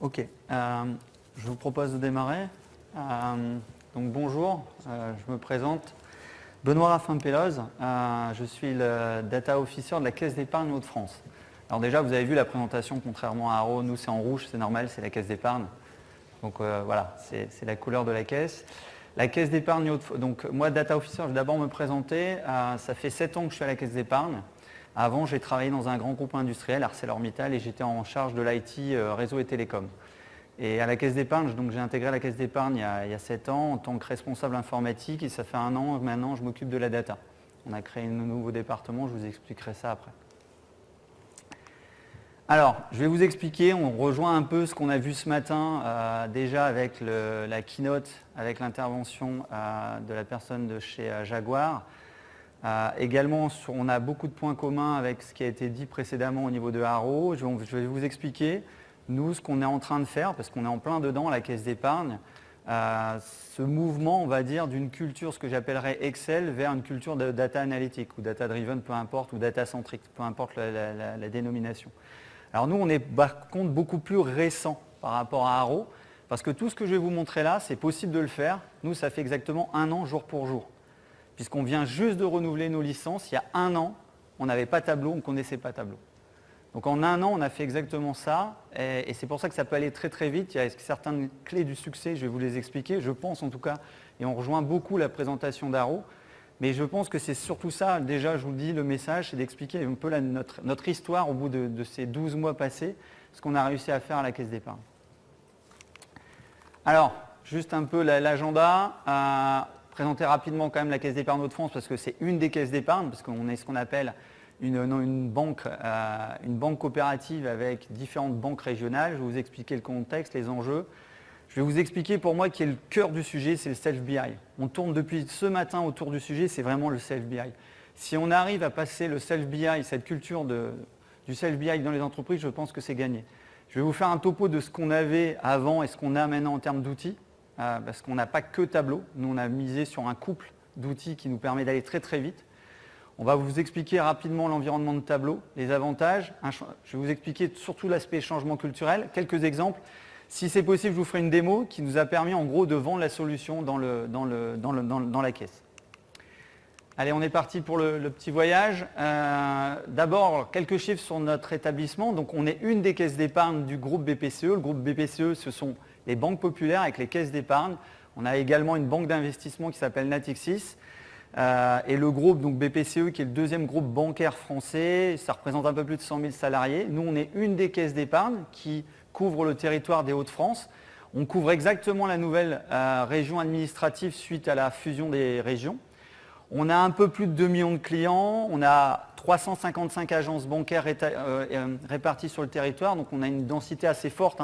Ok, je vous propose de démarrer. Donc bonjour, je me présente. Benoît Raffin-Pelloz, je suis le Data Officer de la Caisse d'épargne Hauts-de-France. Alors déjà, vous avez vu la présentation, contrairement à Haro, nous c'est en rouge, c'est normal, c'est la Caisse d'épargne. Donc voilà, c'est la couleur de la caisse. La Caisse d'épargne Hauts-de-France, donc moi Data Officer, je vais d'abord me présenter. Ça fait 7 ans que je suis à la Caisse d'épargne. Avant, j'ai travaillé dans un grand groupe industriel, ArcelorMittal, et j'étais en charge de l'IT, réseau et télécom. Et à la Caisse d'épargne, donc j'ai intégré la Caisse d'épargne il y a 7 ans en tant que responsable informatique, et ça fait 1 an maintenant je m'occupe de la data. On a créé un nouveau département, je vous expliquerai ça après. Alors, je vais vous expliquer, on rejoint un peu ce qu'on a vu ce matin déjà avec la keynote, avec l'intervention de la personne de chez Jaguar. Également, on a beaucoup de points communs avec ce qui a été dit précédemment au niveau de Haro. Je vais vous expliquer, nous, ce qu'on est en train de faire, parce qu'on est en plein dedans, la caisse d'épargne, ce mouvement, on va dire, d'une culture, ce que j'appellerais Excel, vers une culture de data analytique, ou data driven, peu importe, ou data centric, peu importe la dénomination. Alors nous, on est par contre beaucoup plus récent par rapport à Haro, parce que tout ce que je vais vous montrer là, c'est possible de le faire. Nous, ça fait exactement 1 an, jour pour jour. Puisqu'on vient juste de renouveler nos licences, il y a 1 an, on n'avait pas Tableau, on ne connaissait pas Tableau. Donc en 1 an, on a fait exactement ça, et c'est pour ça que ça peut aller très très vite. Il y a certaines clés du succès, je vais vous les expliquer, je pense en tout cas, et on rejoint beaucoup la présentation d'Haro. Mais je pense que c'est surtout ça, déjà je vous le dis, le message, c'est d'expliquer un peu notre histoire au bout de ces 12 mois passés, ce qu'on a réussi à faire à la Caisse d'épargne. Alors, juste un peu l'agenda, présenter rapidement quand même la Caisse d'épargne Hauts-de-France parce que c'est une des caisses d'épargne, parce qu'on est ce qu'on appelle une banque coopérative avec différentes banques régionales. Je vais vous expliquer le contexte, les enjeux. Je vais vous expliquer pour moi qui est le cœur du sujet, c'est le self-BI. On tourne depuis ce matin autour du sujet, c'est vraiment le self-BI. Si on arrive à passer le self-BI, cette culture du self-BI dans les entreprises, je pense que c'est gagné. Je vais vous faire un topo de ce qu'on avait avant et ce qu'on a maintenant en termes d'outils, parce qu'on n'a pas que Tableau. Nous, on a misé sur un couple d'outils qui nous permet d'aller très très vite. On va vous expliquer rapidement l'environnement de Tableau, les avantages. Je vais vous expliquer surtout l'aspect changement culturel. Quelques exemples. Si c'est possible, je vous ferai une démo qui nous a permis en gros de vendre la solution dans la caisse. Allez, on est parti pour le petit voyage. D'abord, quelques chiffres sur notre établissement. Donc, on est une des caisses d'épargne du groupe BPCE. Le groupe BPCE, ce sont les banques populaires avec les caisses d'épargne. On a également une banque d'investissement qui s'appelle Natixis. Et le groupe donc BPCE, qui est le deuxième groupe bancaire français, ça représente un peu plus de 100 000 salariés. Nous, on est une des caisses d'épargne qui couvre le territoire des Hauts-de-France. On couvre exactement la nouvelle région administrative suite à la fusion des régions. On a un peu plus de 2 millions de clients, on a 355 agences bancaires réparties sur le territoire, donc on a une densité assez forte.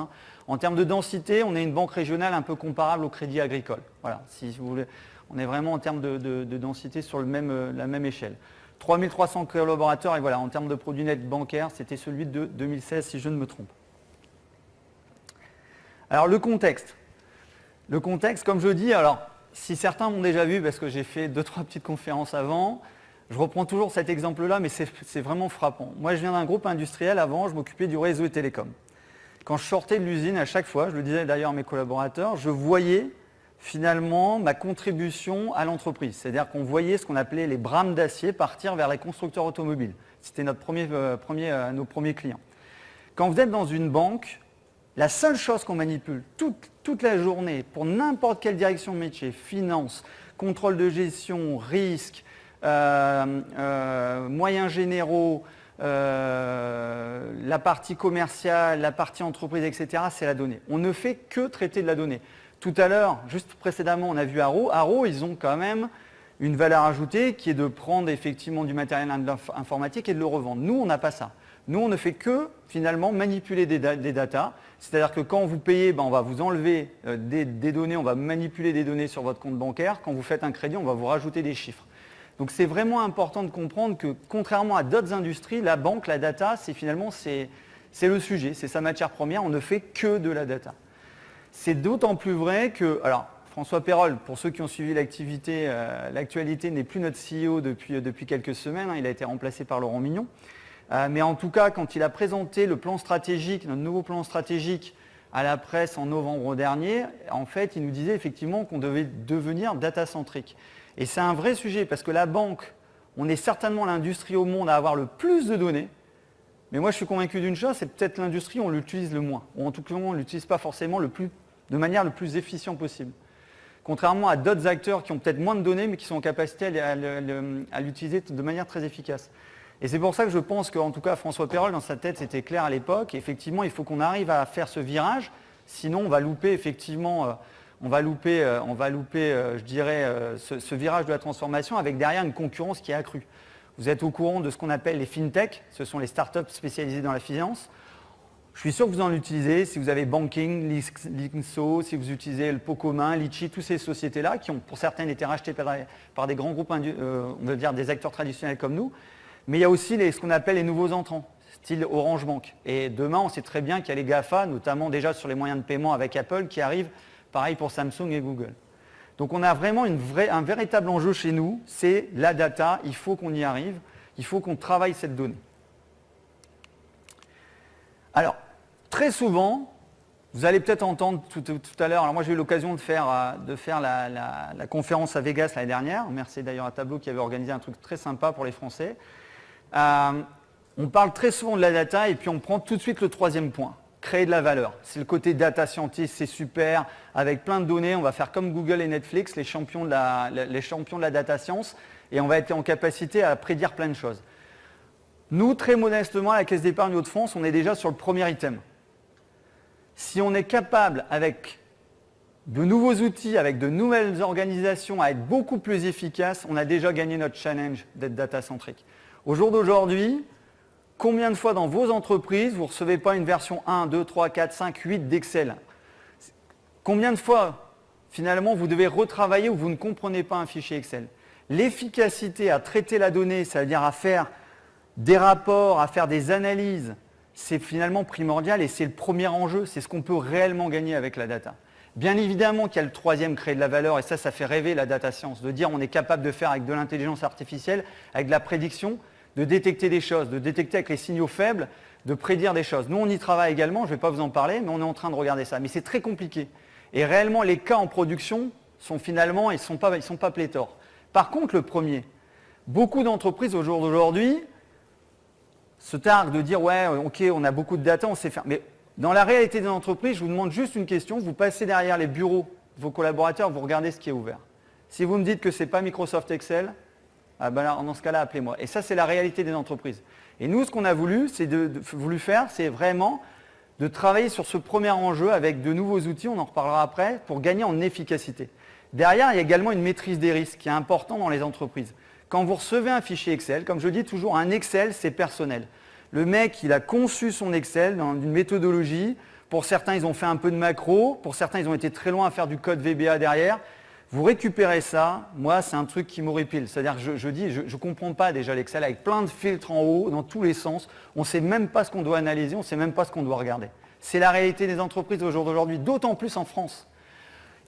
En termes de densité, on est une banque régionale un peu comparable au Crédit Agricole. Voilà, si vous voulez, on est vraiment en termes de densité sur la même échelle. 3300 collaborateurs, et voilà, en termes de produits nets bancaires, c'était celui de 2016 si je ne me trompe. Alors le contexte. Le contexte, comme je dis, alors si certains m'ont déjà vu, parce que j'ai fait 2-3 petites conférences avant, je reprends toujours cet exemple-là, mais c'est vraiment frappant. Moi, je viens d'un groupe industriel avant, je m'occupais du réseau et télécom. Quand je sortais de l'usine, à chaque fois, je le disais d'ailleurs à mes collaborateurs, je voyais finalement ma contribution à l'entreprise. C'est-à-dire qu'on voyait ce qu'on appelait les brames d'acier partir vers les constructeurs automobiles. C'était nos premiers clients. Quand vous êtes dans une banque, la seule chose qu'on manipule toute la journée pour n'importe quelle direction de métier, finance, contrôle de gestion, risque, moyens généraux, la partie commerciale, la partie entreprise, etc., c'est la donnée. On ne fait que traiter de la donnée. Tout à l'heure, juste précédemment, on a vu Haro. Haro, ils ont quand même une valeur ajoutée qui est de prendre effectivement du matériel informatique et de le revendre. Nous, on n'a pas ça. Nous, on ne fait que finalement manipuler des datas. C'est-à-dire que quand vous payez, on va vous enlever des données, on va manipuler des données sur votre compte bancaire. Quand vous faites un crédit, on va vous rajouter des chiffres. Donc c'est vraiment important de comprendre que contrairement à d'autres industries, la banque, la data, c'est le sujet, c'est sa matière première, on ne fait que de la data. C'est d'autant plus vrai que, alors François Perrol, pour ceux qui ont suivi l'actualité, n'est plus notre CEO depuis quelques semaines, il a été remplacé par Laurent Mignon. Mais en tout cas, quand il a présenté le plan stratégique, notre nouveau plan stratégique à la presse en novembre dernier, en fait, il nous disait effectivement qu'on devait devenir data-centrique. Et c'est un vrai sujet, parce que la banque, on est certainement l'industrie au monde à avoir le plus de données, mais moi je suis convaincu d'une chose, c'est peut-être l'industrie où on l'utilise le moins, ou en tout cas on ne l'utilise pas forcément de manière le plus efficiente possible. Contrairement à d'autres acteurs qui ont peut-être moins de données, mais qui sont en capacité à l'utiliser de manière très efficace. Et c'est pour ça que je pense qu'en tout cas François Perol, dans sa tête, c'était clair à l'époque. Effectivement, il faut qu'on arrive à faire ce virage, sinon on va louper effectivement, je dirais, ce virage de la transformation avec derrière une concurrence qui est accrue. Vous êtes au courant de ce qu'on appelle les fintech, ce sont les startups spécialisées dans la finance. Je suis sûr que vous en utilisez, si vous avez Banking, Linkso, si vous utilisez le pot commun, Litchi, toutes ces sociétés-là qui ont pour certaines été rachetées par des grands groupes, on veut dire des acteurs traditionnels comme nous. Mais il y a aussi ce qu'on appelle les nouveaux entrants, style Orange Bank. Et demain, on sait très bien qu'il y a les GAFA, notamment déjà sur les moyens de paiement avec Apple, qui arrivent, pareil pour Samsung et Google. Donc on a vraiment un véritable enjeu chez nous, c'est la data, il faut qu'on y arrive, il faut qu'on travaille cette donnée. Alors, très souvent, vous allez peut-être entendre tout à l'heure, alors moi j'ai eu l'occasion de faire la conférence à Vegas l'année dernière, merci d'ailleurs à Tableau qui avait organisé un truc très sympa pour les Français. On parle très souvent de la data et puis on prend tout de suite le troisième point, créer de la valeur. C'est le côté data scientist, c'est super, avec plein de données, on va faire comme Google et Netflix, les champions de la data science, et on va être en capacité à prédire plein de choses. Nous, très modestement, à la Caisse d'épargne Hauts-de-France, on est déjà sur le premier item. Si on est capable, avec de nouveaux outils, avec de nouvelles organisations, à être beaucoup plus efficace, on a déjà gagné notre challenge d'être data-centrique. Au jour d'aujourd'hui, combien de fois dans vos entreprises, vous ne recevez pas une version 1, 2, 3, 4, 5, 8 d'Excel? Combien de fois, finalement, vous devez retravailler ou vous ne comprenez pas un fichier Excel? L'efficacité à traiter la donnée, c'est-à-dire à faire des rapports, à faire des analyses, c'est finalement primordial et c'est le premier enjeu, c'est ce qu'on peut réellement gagner avec la data. Bien évidemment qu'il y a le troisième, créer de la valeur, et ça fait rêver la data science, de dire on est capable de faire avec de l'intelligence artificielle, avec de la prédiction, de détecter des choses, de détecter avec les signaux faibles, de prédire des choses. Nous, on y travaille également, je ne vais pas vous en parler, mais on est en train de regarder ça. Mais c'est très compliqué. Et réellement, les cas en production sont finalement, ils sont pas pléthores. Par contre, le premier, beaucoup d'entreprises au jour d'aujourd'hui se targuent de dire ouais, ok, on a beaucoup de data, on sait faire. Mais dans la réalité des entreprises, je vous demande juste une question, vous passez derrière les bureaux de vos collaborateurs, vous regardez ce qui est ouvert. Si vous me dites que ce n'est pas Microsoft Excel, dans ce cas-là, appelez-moi. Et ça, c'est la réalité des entreprises. Et nous, ce qu'on a voulu, c'est vraiment de travailler sur ce premier enjeu avec de nouveaux outils, on en reparlera après, pour gagner en efficacité. Derrière, il y a également une maîtrise des risques qui est important dans les entreprises. Quand vous recevez un fichier Excel, comme je dis toujours, un Excel, c'est personnel. Le mec, il a conçu son Excel dans une méthodologie. Pour certains, ils ont fait un peu de macro. Pour certains, ils ont été très loin à faire du code VBA derrière. Vous récupérez ça. Moi, c'est un truc qui m'horripile. C'est-à-dire que je ne comprends pas déjà l'Excel avec plein de filtres en haut, dans tous les sens. On ne sait même pas ce qu'on doit analyser, on ne sait même pas ce qu'on doit regarder. C'est la réalité des entreprises au jour d'aujourd'hui, d'autant plus en France.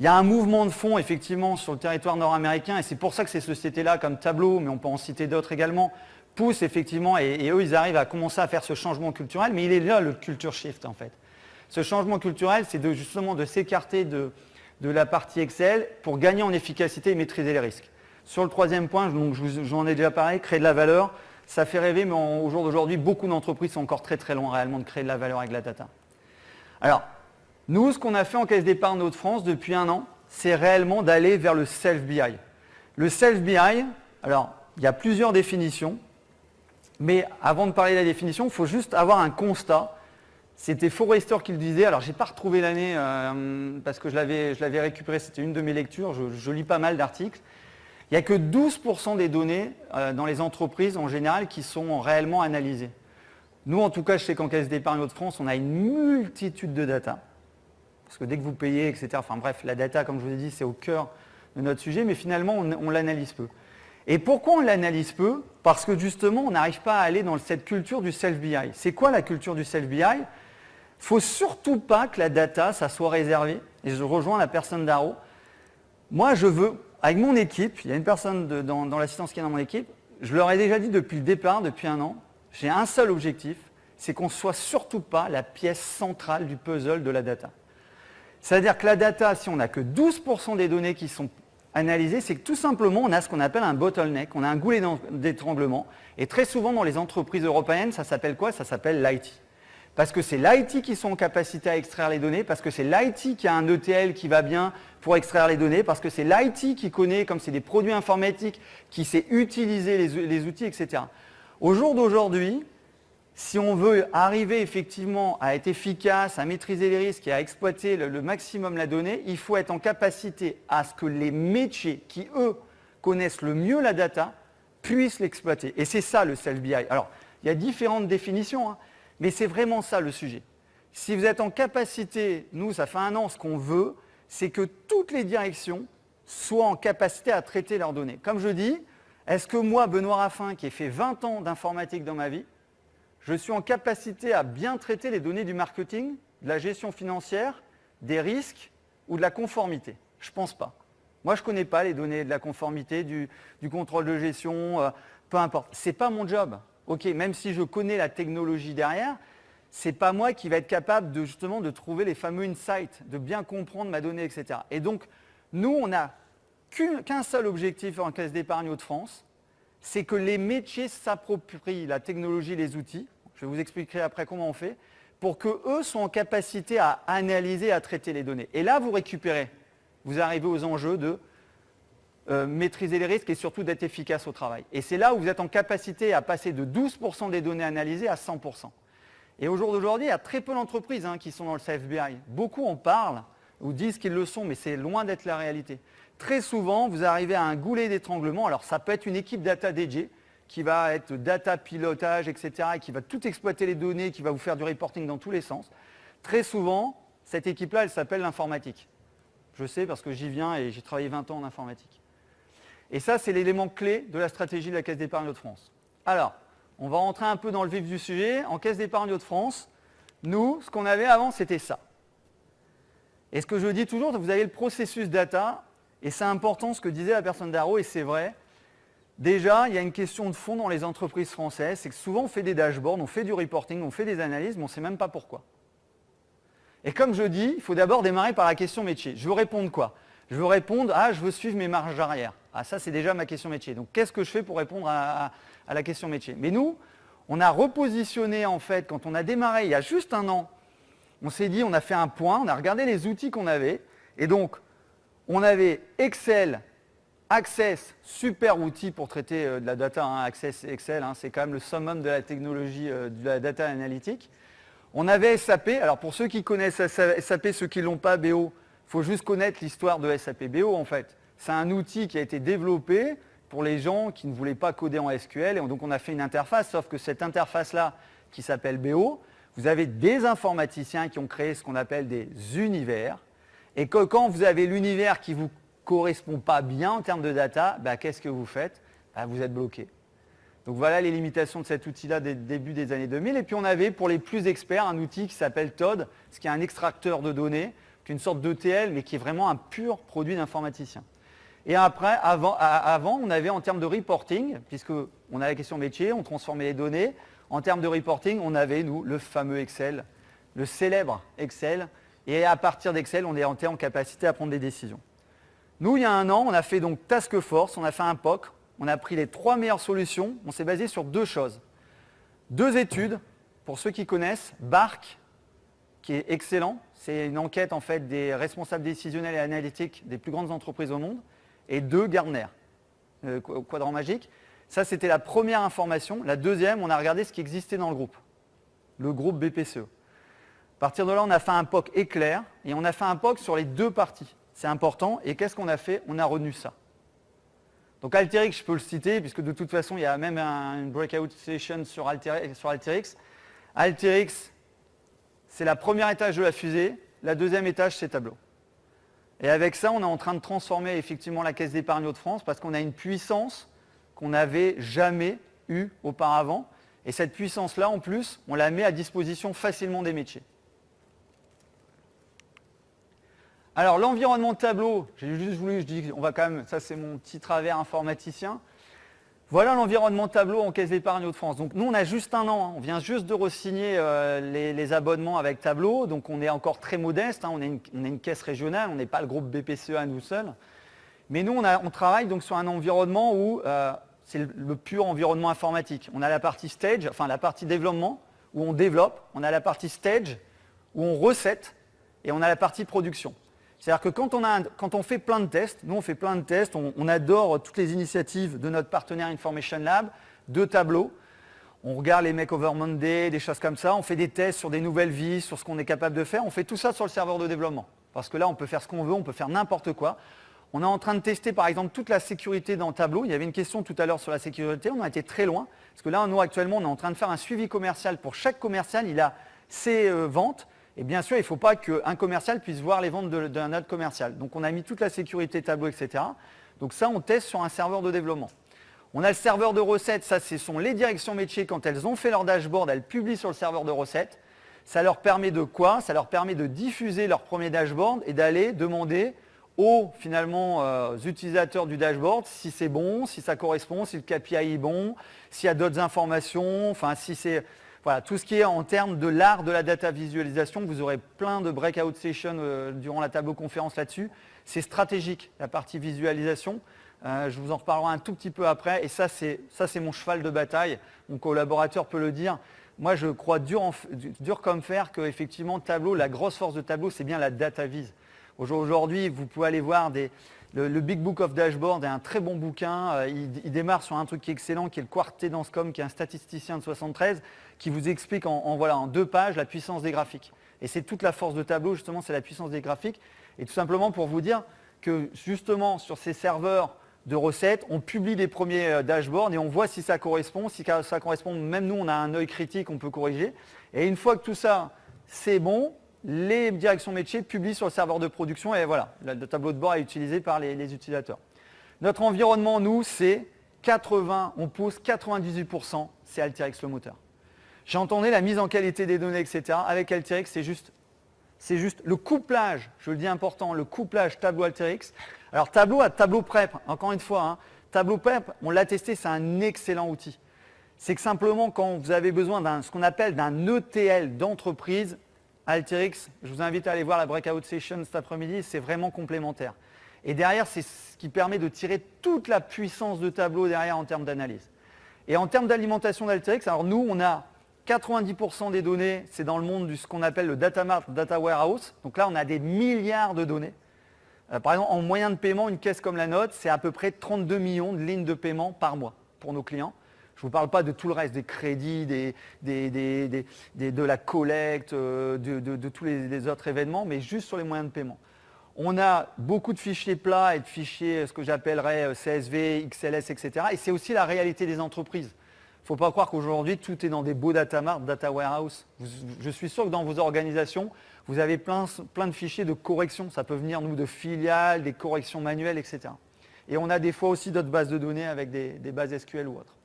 Il y a un mouvement de fond, effectivement, sur le territoire nord-américain, et c'est pour ça que ces sociétés-là, comme Tableau, mais on peut en citer d'autres également, poussent effectivement, et eux, ils arrivent à commencer à faire ce changement culturel, mais il est là le culture shift, en fait. Ce changement culturel, c'est justement de s'écarter de la partie Excel pour gagner en efficacité et maîtriser les risques. Sur le troisième point, j'en ai déjà parlé, créer de la valeur, ça fait rêver, mais au jour d'aujourd'hui, beaucoup d'entreprises sont encore très très loin réellement de créer de la valeur avec la data. Alors, nous, ce qu'on a fait en Caisse d'épargne Hauts-de-France depuis 1 an, c'est réellement d'aller vers le self-BI. Le self-BI, alors, il y a plusieurs définitions, mais avant de parler de la définition, il faut juste avoir un constat. C'était Forrester qui le disait, alors je n'ai pas retrouvé l'année parce que je l'avais récupéré, c'était une de mes lectures, je lis pas mal d'articles. Il n'y a que 12% des données dans les entreprises en général qui sont réellement analysées. Nous, en tout cas, je sais qu'en Caisse d'épargne Hauts-de-France, on a une multitude de data. Parce que dès que vous payez, etc., enfin bref, la data, comme je vous ai dit, c'est au cœur de notre sujet, mais finalement, on l'analyse peu. Et pourquoi on l'analyse peu? Parce que justement, on n'arrive pas à aller dans cette culture du self-BI. C'est quoi la culture du self-BI? Il ne faut surtout pas que la data, ça soit réservé. Et je rejoins la personne d'Aro. Moi, je veux, avec mon équipe, il y a une personne dans l'assistance qui est dans mon équipe, je leur ai déjà dit depuis le départ, depuis 1 an, j'ai un seul objectif, c'est qu'on ne soit surtout pas la pièce centrale du puzzle de la data. C'est-à-dire que la data, si on n'a que 12% des données qui sont analysées, c'est que tout simplement, on a ce qu'on appelle un bottleneck, on a un goulet d'étranglement. Et très souvent, dans les entreprises européennes, ça s'appelle quoi? Ça s'appelle l'IT. Parce que c'est l'IT qui sont en capacité à extraire les données, parce que c'est l'IT qui a un ETL qui va bien pour extraire les données, parce que c'est l'IT qui connaît, comme c'est des produits informatiques, qui sait utiliser les outils, etc. Au jour d'aujourd'hui, si on veut arriver effectivement à être efficace, à maîtriser les risques et à exploiter le maximum la donnée, il faut être en capacité à ce que les métiers qui, eux, connaissent le mieux la data, puissent l'exploiter. Et c'est ça le self-BI. Alors, il y a différentes définitions, hein, mais c'est vraiment ça le sujet. Si vous êtes en capacité, nous, ça fait 1 an, ce qu'on veut, c'est que toutes les directions soient en capacité à traiter leurs données. Comme je dis, est-ce que moi, Benoît Raffin, qui ai fait 20 ans d'informatique dans ma vie, je suis en capacité à bien traiter les données du marketing, de la gestion financière, des risques ou de la conformité? Je ne pense pas. Moi, je ne connais pas les données de la conformité, du contrôle de gestion, peu importe. Ce n'est pas mon job. Ok, même si je connais la technologie derrière, ce n'est pas moi qui va être capable justement de trouver les fameux insights, de bien comprendre ma donnée, etc. Et donc, nous, on n'a qu'un seul objectif en Caisse d'épargne Hauts-de-France, c'est que les métiers s'approprient la technologie, les outils, je vous expliquerai après comment on fait, pour qu'eux soient en capacité à analyser, à traiter les données. Et là, vous récupérez, vous arrivez aux enjeux de maîtriser les risques et surtout d'être efficace au travail. Et c'est là où vous êtes en capacité à passer de 12% des données analysées à 100%. Et au jour d'aujourd'hui, il y a très peu d'entreprises qui sont dans le self-BI. Beaucoup en parlent ou disent qu'ils le sont, mais c'est loin d'être la réalité. Très souvent, vous arrivez à un goulet d'étranglement. Alors, ça peut être une équipe data dédiée qui va être data pilotage, etc., et qui va tout exploiter les données, qui va vous faire du reporting dans tous les sens. Très souvent, cette équipe-là, elle s'appelle l'informatique. Je sais parce que j'y viens et j'ai travaillé 20 ans en informatique. Et ça, c'est l'élément clé de la stratégie de la Caisse d'épargne Hauts-de-France. Alors, on va rentrer un peu dans le vif du sujet. En Caisse d'épargne Hauts-de-France, nous, ce qu'on avait avant, c'était ça. Et ce que je dis toujours, vous avez le processus data, et c'est important ce que disait la personne d'Arro, et c'est vrai. Déjà, il y a une question de fond dans les entreprises françaises, c'est que souvent on fait des dashboards, on fait du reporting, on fait des analyses, mais on ne sait même pas pourquoi. Et comme je dis, il faut d'abord démarrer par la question métier. Je veux répondre quoi? Je veux répondre, je veux suivre mes marges arrière. Ça, c'est déjà ma question métier. Donc, qu'est-ce que je fais pour répondre à la question métier? Mais nous, on a repositionné, en fait, quand on a démarré il y a juste 1 an, on s'est dit, on a fait un point, on a regardé les outils qu'on avait. Et donc, on avait Excel, Access, super outil pour traiter de la data. Access, Excel, c'est quand même le summum de la technologie de la data analytique. On avait SAP. Alors, pour ceux qui connaissent SAP, ceux qui ne l'ont pas, BO, il faut juste connaître l'histoire de SAP. BO, en fait, c'est un outil qui a été développé pour les gens qui ne voulaient pas coder en SQL. Et donc, on a fait une interface, sauf que cette interface-là, qui s'appelle BO, vous avez des informaticiens qui ont créé ce qu'on appelle des univers. Et que quand vous avez l'univers qui ne vous correspond pas bien en termes de data, qu'est-ce que vous faites? Vous êtes bloqué. Donc, voilà les limitations de cet outil-là des débuts des années 2000. Et puis, on avait, pour les plus experts, un outil qui s'appelle Todd, ce qui est un extracteur de données, qui est une sorte d'ETL, mais qui est vraiment un pur produit d'informaticien. Et après, avant, on avait en termes de reporting, puisqu'on a la question métier, on transformait les données. En termes de reporting, on avait, nous, le fameux Excel, le célèbre Excel. Et à partir d'Excel, on était en capacité à prendre des décisions. Nous, il y a 1 an, on a fait donc Task Force, on a fait un POC, on a pris les 3 meilleures solutions, on s'est basé sur 2 choses. 2 études, pour ceux qui connaissent, BARC, qui est excellent, c'est une enquête en fait des responsables décisionnels et analytiques des plus grandes entreprises au monde, et 2 Gartner, quadrant magique. Ça, c'était la première information. La deuxième, on a regardé ce qui existait dans le groupe BPCE. À partir de là, on a fait un POC éclair, et on a fait un POC sur les 2 parties. C'est important, et qu'est-ce qu'on a fait? On a retenu ça. Donc Alteryx, je peux le citer, puisque de toute façon, il y a même une breakout session sur Alteryx. Alteryx, c'est la première étage de la fusée, la deuxième étage, c'est Tableau. Et avec ça, on est en train de transformer effectivement la Caisse d'épargne Hauts-de-France parce qu'on a une puissance qu'on n'avait jamais eue auparavant. Et cette puissance-là, en plus, on la met à disposition facilement des métiers. Alors, l'environnement de Tableau, j'ai juste voulu, je dis, on va quand même, ça c'est mon petit travers informaticien. Voilà l'environnement Tableau en Caisse d'épargne Hauts-de-France. Donc nous, on a juste un an. On vient juste de re-signer les abonnements avec Tableau. Donc on est encore très modeste. On est une caisse régionale. On n'est pas le groupe BPCE à nous seuls. Mais nous, on travaille donc sur un environnement où c'est le pur environnement informatique. On a la partie stage, enfin la partie développement, où on développe. On a la partie stage, où on recette. Et on a la partie production. C'est-à-dire que quand on fait plein de tests, nous on fait plein de tests, on adore toutes les initiatives de notre partenaire Information Lab, de Tableau. On regarde les Makeover Monday, des choses comme ça, on fait des tests sur des nouvelles vies, sur ce qu'on est capable de faire. On fait tout ça sur le serveur de développement. Parce que là, on peut faire ce qu'on veut, on peut faire n'importe quoi. On est en train de tester par exemple toute la sécurité dans Tableau. Il y avait une question tout à l'heure sur la sécurité, on a été très loin. Parce que là, nous actuellement, on est en train de faire un suivi commercial. Pour chaque commercial, il a ses ventes. Et bien sûr, il ne faut pas qu'un commercial puisse voir les ventes d'un autre commercial. Donc on a mis toute la sécurité Tableau, etc. Donc ça, on teste sur un serveur de développement. On a le serveur de recettes, ça ce sont les directions métiers, quand elles ont fait leur dashboard, elles publient sur le serveur de recettes. Ça leur permet de quoi? Ça leur permet de diffuser leur premier dashboard et d'aller demander aux utilisateurs du dashboard si c'est bon, si ça correspond, si le KPI est bon, s'il y a d'autres informations, enfin si c'est... Voilà, tout ce qui est en termes de l'art de la data visualisation, vous aurez plein de breakout sessions durant la Tableau conférence là-dessus. C'est stratégique, la partie visualisation. Je vous en reparlerai un tout petit peu après. Et ça, c'est mon cheval de bataille. Mon collaborateur peut le dire. Moi, je crois dur comme fer qu'effectivement, Tableau, la grosse force de Tableau, c'est bien la data vis. Aujourd'hui, vous pouvez aller voir le Big Book of Dashboard est un très bon bouquin. Il démarre sur un truc qui est excellent, qui est le Quarté Danscom, qui est un statisticien de 73, qui vous explique en 2 pages la puissance des graphiques. Et c'est toute la force de Tableau, justement, c'est la puissance des graphiques. Et tout simplement pour vous dire que, justement, sur ces serveurs de recettes, on publie les premiers dashboards et on voit si ça correspond. Si ça correspond, même nous, on a un œil critique, on peut corriger. Et une fois que tout ça, c'est bon, les directions métiers publient sur le serveur de production et voilà, le tableau de bord est utilisé par les utilisateurs. Notre environnement, nous, c'est on pousse 98%, c'est Alteryx le moteur. J'entendais la mise en qualité des données, etc. Avec Alteryx, c'est juste le couplage, je le dis important, le couplage Tableau-Alteryx. Alors Tableau Prep, encore une fois, Tableau Prep, on l'a testé, c'est un excellent outil. C'est que simplement quand vous avez besoin ce qu'on appelle d'un ETL d'entreprise, Alteryx, je vous invite à aller voir la breakout session cet après-midi, c'est vraiment complémentaire. Et derrière, c'est ce qui permet de tirer toute la puissance de Tableau derrière en termes d'analyse. Et en termes d'alimentation d'Alteryx, alors nous, on a 90% des données, c'est dans le monde de ce qu'on appelle le data mart, data warehouse. Donc là, on a des milliards de données. Par exemple, en moyen de paiement, une caisse comme la nôtre, c'est à peu près 32 millions de lignes de paiement par mois pour nos clients. Je ne vous parle pas de tout le reste, des crédits, de la collecte, de tous les autres événements, mais juste sur les moyens de paiement. On a beaucoup de fichiers plats et de fichiers, ce que j'appellerais CSV, XLS, etc. Et c'est aussi la réalité des entreprises. Il ne faut pas croire qu'aujourd'hui, tout est dans des beaux data mart, data warehouse. Je suis sûr que dans vos organisations, vous avez plein de fichiers de correction. Ça peut venir, nous, de filiales, des corrections manuelles, etc. Et on a des fois aussi d'autres bases de données avec des bases SQL ou autres.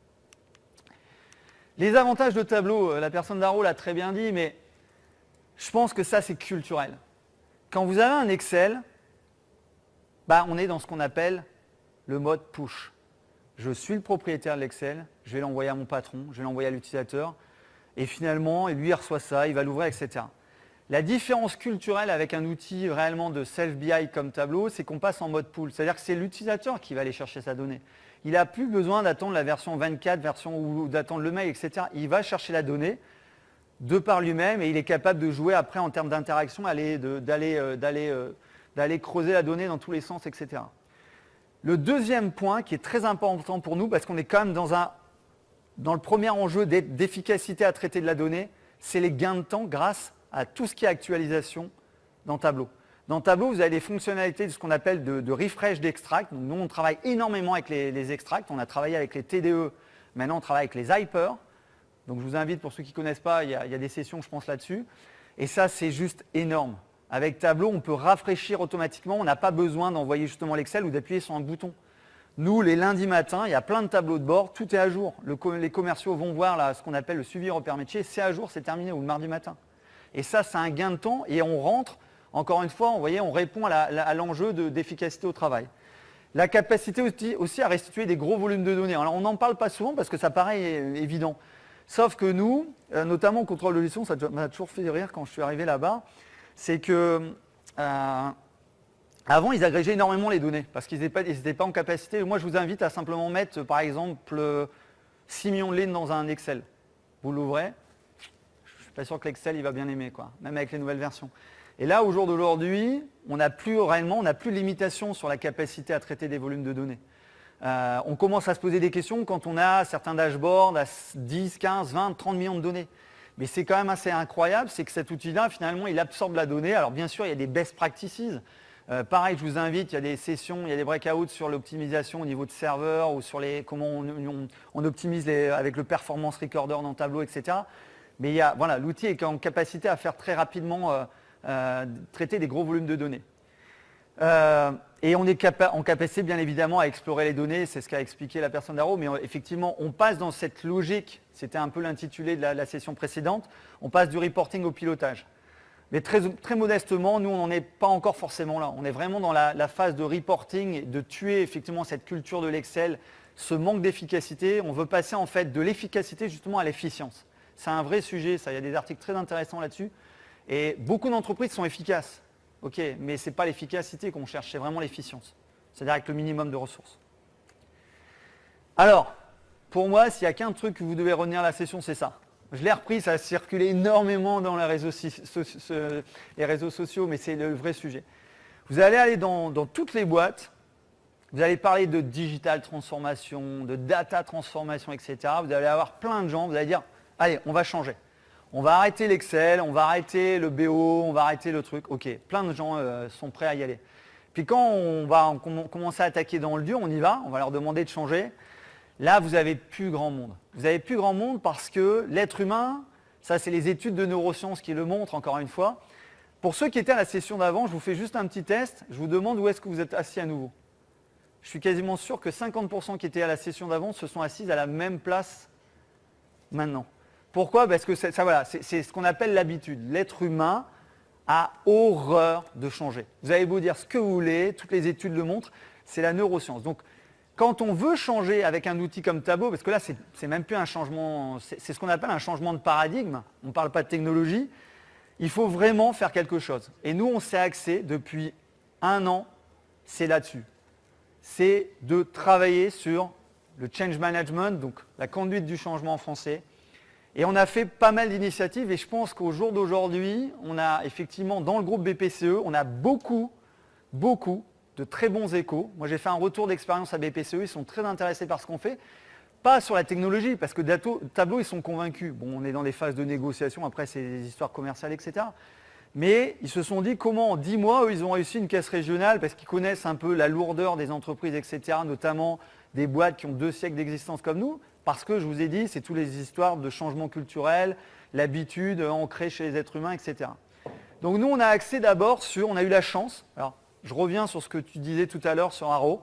Les avantages de Tableau, la personne d'Aro l'a très bien dit, mais je pense que ça, c'est culturel. Quand vous avez un Excel, on est dans ce qu'on appelle le mode push. Je suis le propriétaire de l'Excel, je vais l'envoyer à mon patron, je vais l'envoyer à l'utilisateur, et finalement, lui, il reçoit ça, il va l'ouvrir, etc. La différence culturelle avec un outil réellement de self-BI comme Tableau, c'est qu'on passe en mode pull. C'est-à-dire que c'est l'utilisateur qui va aller chercher sa donnée. Il n'a plus besoin d'attendre la version 24, ou d'attendre le mail, etc. Il va chercher la donnée de par lui-même et il est capable de jouer après en termes d'interaction, d'aller creuser la donnée dans tous les sens, etc. Le deuxième point qui est très important pour nous, parce qu'on est quand même dans le premier enjeu d'efficacité à traiter de la donnée, c'est les gains de temps grâce à tout ce qui est actualisation dans Tableau. Dans Tableau, vous avez des fonctionnalités de ce qu'on appelle de refresh d'extract. Donc, nous, on travaille énormément avec les extracts. On a travaillé avec les TDE. Maintenant, on travaille avec les hyper. Donc, je vous invite, pour ceux qui ne connaissent pas, il y a des sessions, je pense, là-dessus. Et ça, c'est juste énorme. Avec Tableau, on peut rafraîchir automatiquement. On n'a pas besoin d'envoyer justement l'Excel ou d'appuyer sur un bouton. Nous, les lundis matins, il y a plein de tableaux de bord. Tout est à jour. Les commerciaux vont voir là, ce qu'on appelle le suivi repère métier. C'est à jour, c'est terminé, ou le mardi matin. Et ça, c'est un gain de temps. Et on rentre, encore une fois, on répond à l'enjeu d'efficacité au travail. La capacité aussi à restituer des gros volumes de données. Alors on n'en parle pas souvent parce que ça paraît évident. Sauf que nous, notamment au contrôle de gestion, ça m'a toujours fait rire quand je suis arrivé là-bas, c'est que avant ils agrégeaient énormément les données parce qu'ils n'étaient pas en capacité. Moi je vous invite à simplement mettre par exemple 6 millions de lignes dans un Excel. Vous l'ouvrez, je ne suis pas sûr que l'Excel il va bien aimer, quoi, même avec les nouvelles versions. Et là, au jour d'aujourd'hui, on n'a plus de limitation sur la capacité à traiter des volumes de données. On commence à se poser des questions quand on a certains dashboards à 10, 15, 20, 30 millions de données. Mais c'est quand même assez incroyable, c'est que cet outil-là, finalement, il absorbe la donnée. Alors bien sûr, il y a des best practices. Pareil, je vous invite, il y a des sessions, il y a des breakouts sur l'optimisation au niveau de serveur ou sur comment on optimise avec le performance recorder dans Tableau, etc. Mais l'outil est en capacité à faire très rapidement traiter des gros volumes de données. Et on est en capacité bien évidemment à explorer les données, c'est ce qu'a expliqué la personne d'Arrow, mais effectivement on passe dans cette logique, c'était un peu l'intitulé de la session précédente, on passe du reporting au pilotage. Mais très, très modestement, nous on n'en est pas encore forcément là, on est vraiment dans la phase de reporting, de tuer effectivement cette culture de l'Excel, ce manque d'efficacité, on veut passer en fait de l'efficacité justement à l'efficience. C'est un vrai sujet, ça, il y a des articles très intéressants là-dessus. Et beaucoup d'entreprises sont efficaces, ok, mais ce n'est pas l'efficacité qu'on cherche, c'est vraiment l'efficience, c'est-à-dire avec le minimum de ressources. Alors, pour moi, s'il n'y a qu'un truc que vous devez retenir à la session, c'est ça. Je l'ai repris, ça a circulé énormément dans les réseaux sociaux, mais c'est le vrai sujet. Vous allez aller dans toutes les boîtes, vous allez parler de digital transformation, de data transformation, etc. Vous allez avoir plein de gens, vous allez dire, allez, on va changer. On va arrêter l'Excel, on va arrêter le BO, on va arrêter le truc. Ok, plein de gens sont prêts à y aller. Puis quand on va commencer à attaquer dans le dur, on y va, on va leur demander de changer. Là, vous n'avez plus grand monde. Vous n'avez plus grand monde parce que l'être humain, ça c'est les études de neurosciences qui le montrent encore une fois. Pour ceux qui étaient à la session d'avant, je vous fais juste un petit test. Je vous demande où est-ce que vous êtes assis à nouveau. Je suis quasiment sûr que 50% qui étaient à la session d'avant se sont assis à la même place maintenant. Pourquoi? Parce que c'est ce qu'on appelle l'habitude. L'être humain a horreur de changer. Vous avez beau dire ce que vous voulez, toutes les études le montrent, c'est la neuroscience. Donc, quand on veut changer avec un outil comme Tableau, parce que là, c'est même plus un changement, c'est ce qu'on appelle un changement de paradigme, on ne parle pas de technologie, il faut vraiment faire quelque chose. Et nous, on s'est axé depuis 1 an, c'est là-dessus. C'est de travailler sur le change management, donc la conduite du changement en français. Et on a fait pas mal d'initiatives et je pense qu'au jour d'aujourd'hui, on a effectivement dans le groupe BPCE, on a beaucoup de très bons échos. Moi j'ai fait un retour d'expérience à BPCE, ils sont très intéressés par ce qu'on fait. Pas sur la technologie, parce que Tableau, ils sont convaincus. Bon, on est dans les phases de négociation, après c'est des histoires commerciales, etc. Mais ils se sont dit comment en 10 mois, eux, ils ont réussi une caisse régionale, parce qu'ils connaissent un peu la lourdeur des entreprises, etc., notamment des boîtes qui ont 2 siècles d'existence comme nous. Parce que, je vous ai dit, c'est toutes les histoires de changement culturel, l'habitude ancrée chez les êtres humains, etc. Donc nous, on a axé d'abord on a eu la chance, alors je reviens sur ce que tu disais tout à l'heure sur Arrow,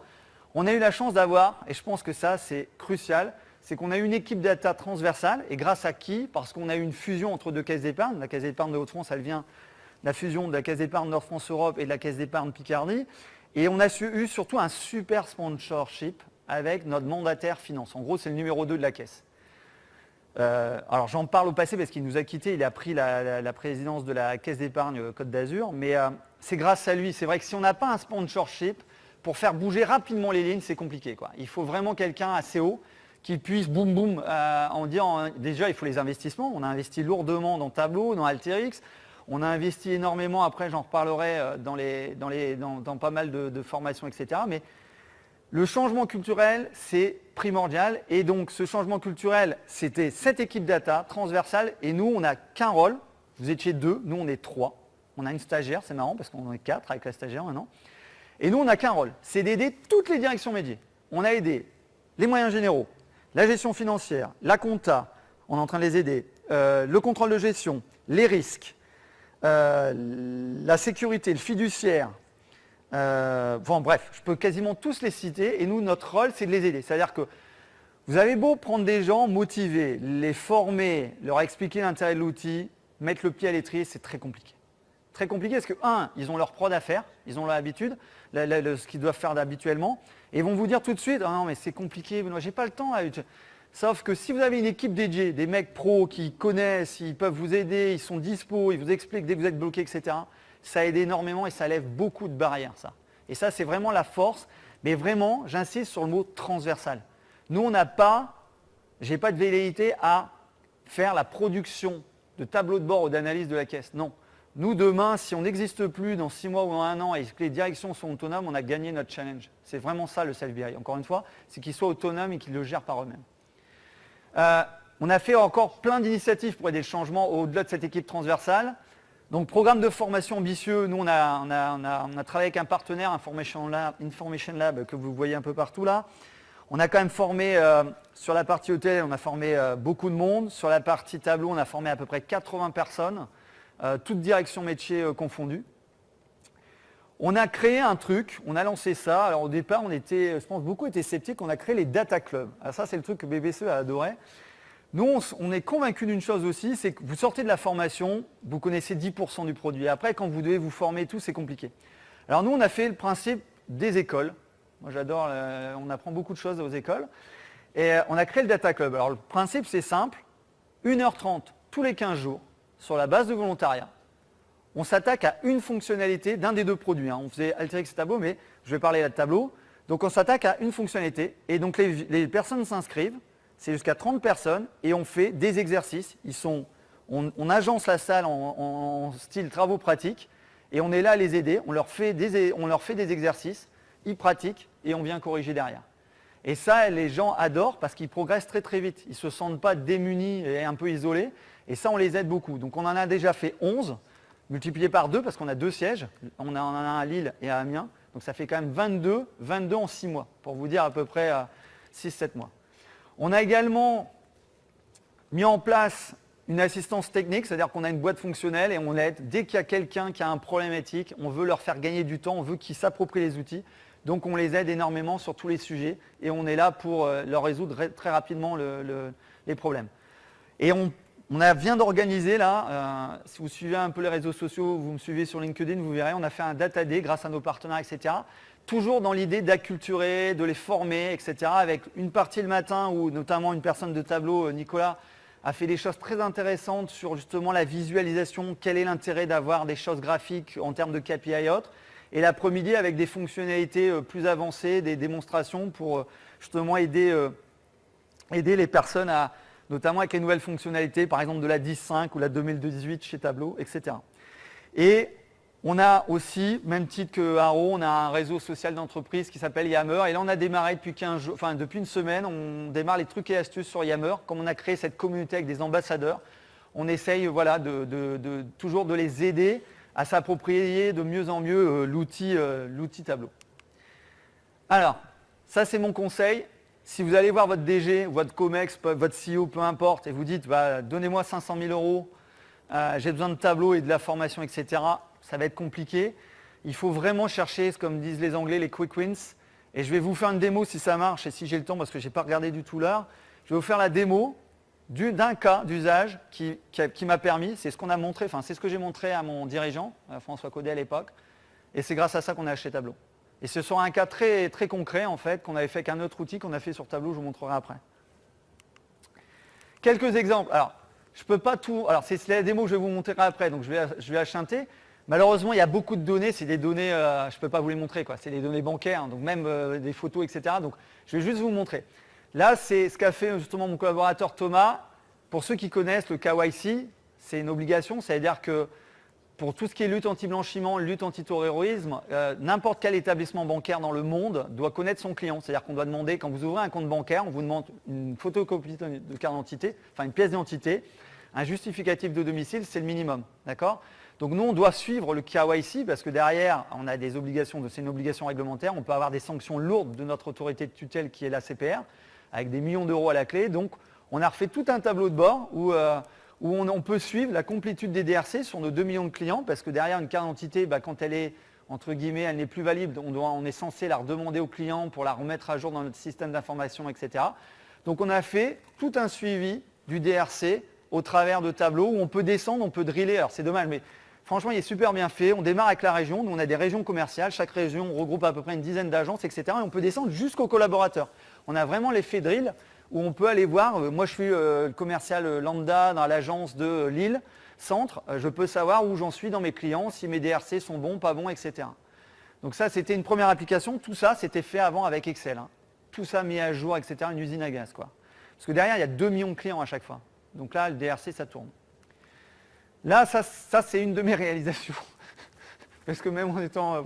on a eu la chance d'avoir, et je pense que ça c'est crucial, c'est qu'on a eu une équipe data transversale, et grâce à qui? Parce qu'on a eu une fusion entre 2 caisses d'épargne, la caisse d'épargne de Hauts-de-France, elle vient de la fusion de la caisse d'épargne Nord-France-Europe et de la caisse d'épargne Picardie, et on a eu surtout un super sponsorship avec notre mandataire finance. En gros, c'est le numéro 2 de la caisse. Alors, j'en parle au passé parce qu'il nous a quittés, il a pris la présidence de la caisse d'épargne Côte d'Azur, mais c'est grâce à lui. C'est vrai que si on n'a pas un sponsorship, pour faire bouger rapidement les lignes, c'est compliqué, quoi. Il faut vraiment quelqu'un assez haut qui puisse boum boum en disant, déjà, il faut les investissements. On a investi lourdement dans Tableau, dans Alteryx. On a investi énormément, après j'en reparlerai dans pas mal de formations, etc. Mais le changement culturel, c'est primordial. Et donc, ce changement culturel, c'était cette équipe data transversale. Et nous, on n'a qu'un rôle. Vous étiez 2, nous, on est 3. On a une stagiaire, c'est marrant parce qu'on est 4 avec la stagiaire maintenant. Et nous, on n'a qu'un rôle. C'est d'aider toutes les directions métiers. On a aidé les moyens généraux, la gestion financière, la compta, on est en train de les aider, le contrôle de gestion, les risques, la sécurité, le fiduciaire. Bref, je peux quasiment tous les citer et nous, notre rôle, c'est de les aider. C'est-à-dire que vous avez beau prendre des gens motivés, les former, leur expliquer l'intérêt de l'outil, mettre le pied à l'étrier, c'est très compliqué. Très compliqué parce que, ils ont leur prod à faire, ils ont l'habitude, ce qu'ils doivent faire habituellement, et ils vont vous dire tout de suite, ah non mais c'est compliqué, Benoît, j'ai pas le temps. Sauf que si vous avez une équipe dédiée, des mecs pros qui connaissent, ils peuvent vous aider, ils sont dispo, ils vous expliquent dès que vous êtes bloqué, etc., ça aide énormément et ça lève beaucoup de barrières, ça. Et ça, c'est vraiment la force, mais vraiment, j'insiste sur le mot transversal. Nous, j'ai pas de velléité à faire la production de tableaux de bord ou d'analyse de la caisse, non. Nous, demain, si on n'existe plus dans 6 mois ou dans 1 an et que les directions sont autonomes, on a gagné notre challenge. C'est vraiment ça le self-BI. Encore une fois, c'est qu'ils soient autonomes et qu'ils le gèrent par eux-mêmes. On a fait encore plein d'initiatives pour aider le changement au-delà de cette équipe transversale. Donc, programme de formation ambitieux. Nous, on a travaillé avec un partenaire, Information Lab, que vous voyez un peu partout là. On a quand même formé, sur la partie hôtel, on a formé beaucoup de monde. Sur la partie tableau, on a formé à peu près 80 personnes. Toutes directions métiers confondues. On a créé un truc, on a lancé ça. Alors au départ, je pense beaucoup étaient sceptiques, on a créé les data clubs. Alors ça, c'est le truc que BBC a adoré. Nous, on est convaincus d'une chose aussi, c'est que vous sortez de la formation, vous connaissez 10% du produit. Après, quand vous devez vous former et tout, c'est compliqué. Alors nous, on a fait le principe des écoles. Moi, j'adore, on apprend beaucoup de choses aux écoles. Et on a créé le data club. Alors le principe, c'est simple, 1h30 tous les 15 jours. Sur la base de volontariat, on s'attaque à une fonctionnalité d'un des deux produits. On faisait Alteryx et Tableau, mais je vais parler là de Tableau. Donc on s'attaque à une fonctionnalité et donc les personnes s'inscrivent, c'est jusqu'à 30 personnes et on fait des exercices. On agence la salle en style travaux pratiques et on est là à les aider, on leur fait des exercices, ils pratiquent et on vient corriger derrière. Et ça, les gens adorent parce qu'ils progressent très très vite. Ils ne se sentent pas démunis et un peu isolés. Et ça, on les aide beaucoup. Donc on en a déjà fait 11, multiplié par 2 parce qu'on a 2 sièges. On en a un à Lille et à Amiens. Donc ça fait quand même 22 en 6 mois, pour vous dire à peu près 6-7 mois. On a également mis en place une assistance technique, c'est-à-dire qu'on a une boîte fonctionnelle et on aide. Dès qu'il y a quelqu'un qui a un problème éthique, on veut leur faire gagner du temps, on veut qu'ils s'approprient les outils. Donc on les aide énormément sur tous les sujets et on est là pour leur résoudre très rapidement les problèmes. Et on vient d'organiser là, si vous suivez un peu les réseaux sociaux, vous me suivez sur LinkedIn, vous verrez, on a fait un Data Day grâce à nos partenaires, etc. Toujours dans l'idée d'acculturer, de les former, etc. Avec une partie le matin où notamment une personne de Tableau, Nicolas, a fait des choses très intéressantes sur justement la visualisation, quel est l'intérêt d'avoir des choses graphiques en termes de KPI et autres. Et l'après-midi avec des fonctionnalités plus avancées, des démonstrations pour justement aider les personnes notamment avec les nouvelles fonctionnalités, par exemple de la 10.5 ou la 2018 chez Tableau, etc. Et on a aussi, même titre que Haro, on a un réseau social d'entreprise qui s'appelle Yammer. Et là, on a démarré depuis une semaine, on démarre les trucs et astuces sur Yammer. Comme on a créé cette communauté avec des ambassadeurs, on essaye toujours de les aider à s'approprier de mieux en mieux l'outil Tableau. Alors, ça c'est mon conseil. Si vous allez voir votre DG, votre COMEX, votre CEO, peu importe, et vous dites donnez-moi 500 000 €, j'ai besoin de Tableau et de la formation, etc., ça va être compliqué. Il faut vraiment chercher, comme disent les Anglais, les quick wins. Et je vais vous faire une démo si ça marche et si j'ai le temps, parce que je n'ai pas regardé du tout l'heure. Je vais vous faire la démo d'un cas d'usage qui m'a permis, c'est ce qu'on a montré, c'est ce que j'ai montré à mon dirigeant, François Caudet à l'époque, et c'est grâce à ça qu'on a acheté Tableau. Et ce sera un cas très, très concret en fait, qu'on avait fait avec un autre outil qu'on a fait sur Tableau, je vous montrerai après. Quelques exemples. Alors, je ne peux pas tout. Alors, c'est la démo que je vais vous montrer après, donc je vais achanter. Malheureusement, il y a beaucoup de données, c'est des données, je ne peux pas vous les montrer, c'est des données bancaires, donc même des photos, etc. Donc, je vais juste vous montrer. Là, c'est ce qu'a fait justement mon collaborateur Thomas. Pour ceux qui connaissent le KYC, c'est une obligation, c'est-à-dire que pour tout ce qui est lutte anti-blanchiment, lutte anti-terrorisme, n'importe quel établissement bancaire dans le monde doit connaître son client. C'est-à-dire qu'on doit demander, quand vous ouvrez un compte bancaire, on vous demande une photocopie de carte d'identité, une pièce d'identité, un justificatif de domicile, c'est le minimum. D'accord ? Donc nous, on doit suivre le KYC parce que derrière, on a des obligations, c'est une obligation réglementaire, on peut avoir des sanctions lourdes de notre autorité de tutelle qui est la CPR, avec des millions d'euros à la clé. Donc on a refait tout un tableau de bord où on peut suivre la complétude des DRC sur nos 2 millions de clients, parce que derrière une carte d'identité, quand elle est, entre guillemets, elle n'est plus valide, on est censé la redemander au client pour la remettre à jour dans notre système d'information, etc. Donc on a fait tout un suivi du DRC au travers de tableaux où on peut descendre, on peut driller. Alors c'est dommage, mais Franchement, il est super bien fait. On démarre avec la région. Nous, on a des régions commerciales. Chaque région regroupe à peu près une dizaine d'agences, etc. Et on peut descendre jusqu'aux collaborateurs. On a vraiment l'effet drill où on peut aller voir. Moi, je suis le commercial lambda dans l'agence de Lille, centre. Je peux savoir où j'en suis dans mes clients, si mes DRC sont bons, pas bons, etc. Donc ça, c'était une première application. Tout ça, c'était fait avant avec Excel. Hein. Tout ça mis à jour, etc. Une usine à gaz, quoi. Parce que derrière, il y a 2 millions de clients à chaque fois. Donc là, le DRC, ça tourne. Là, ça c'est une de mes réalisations. Parce que même en étant,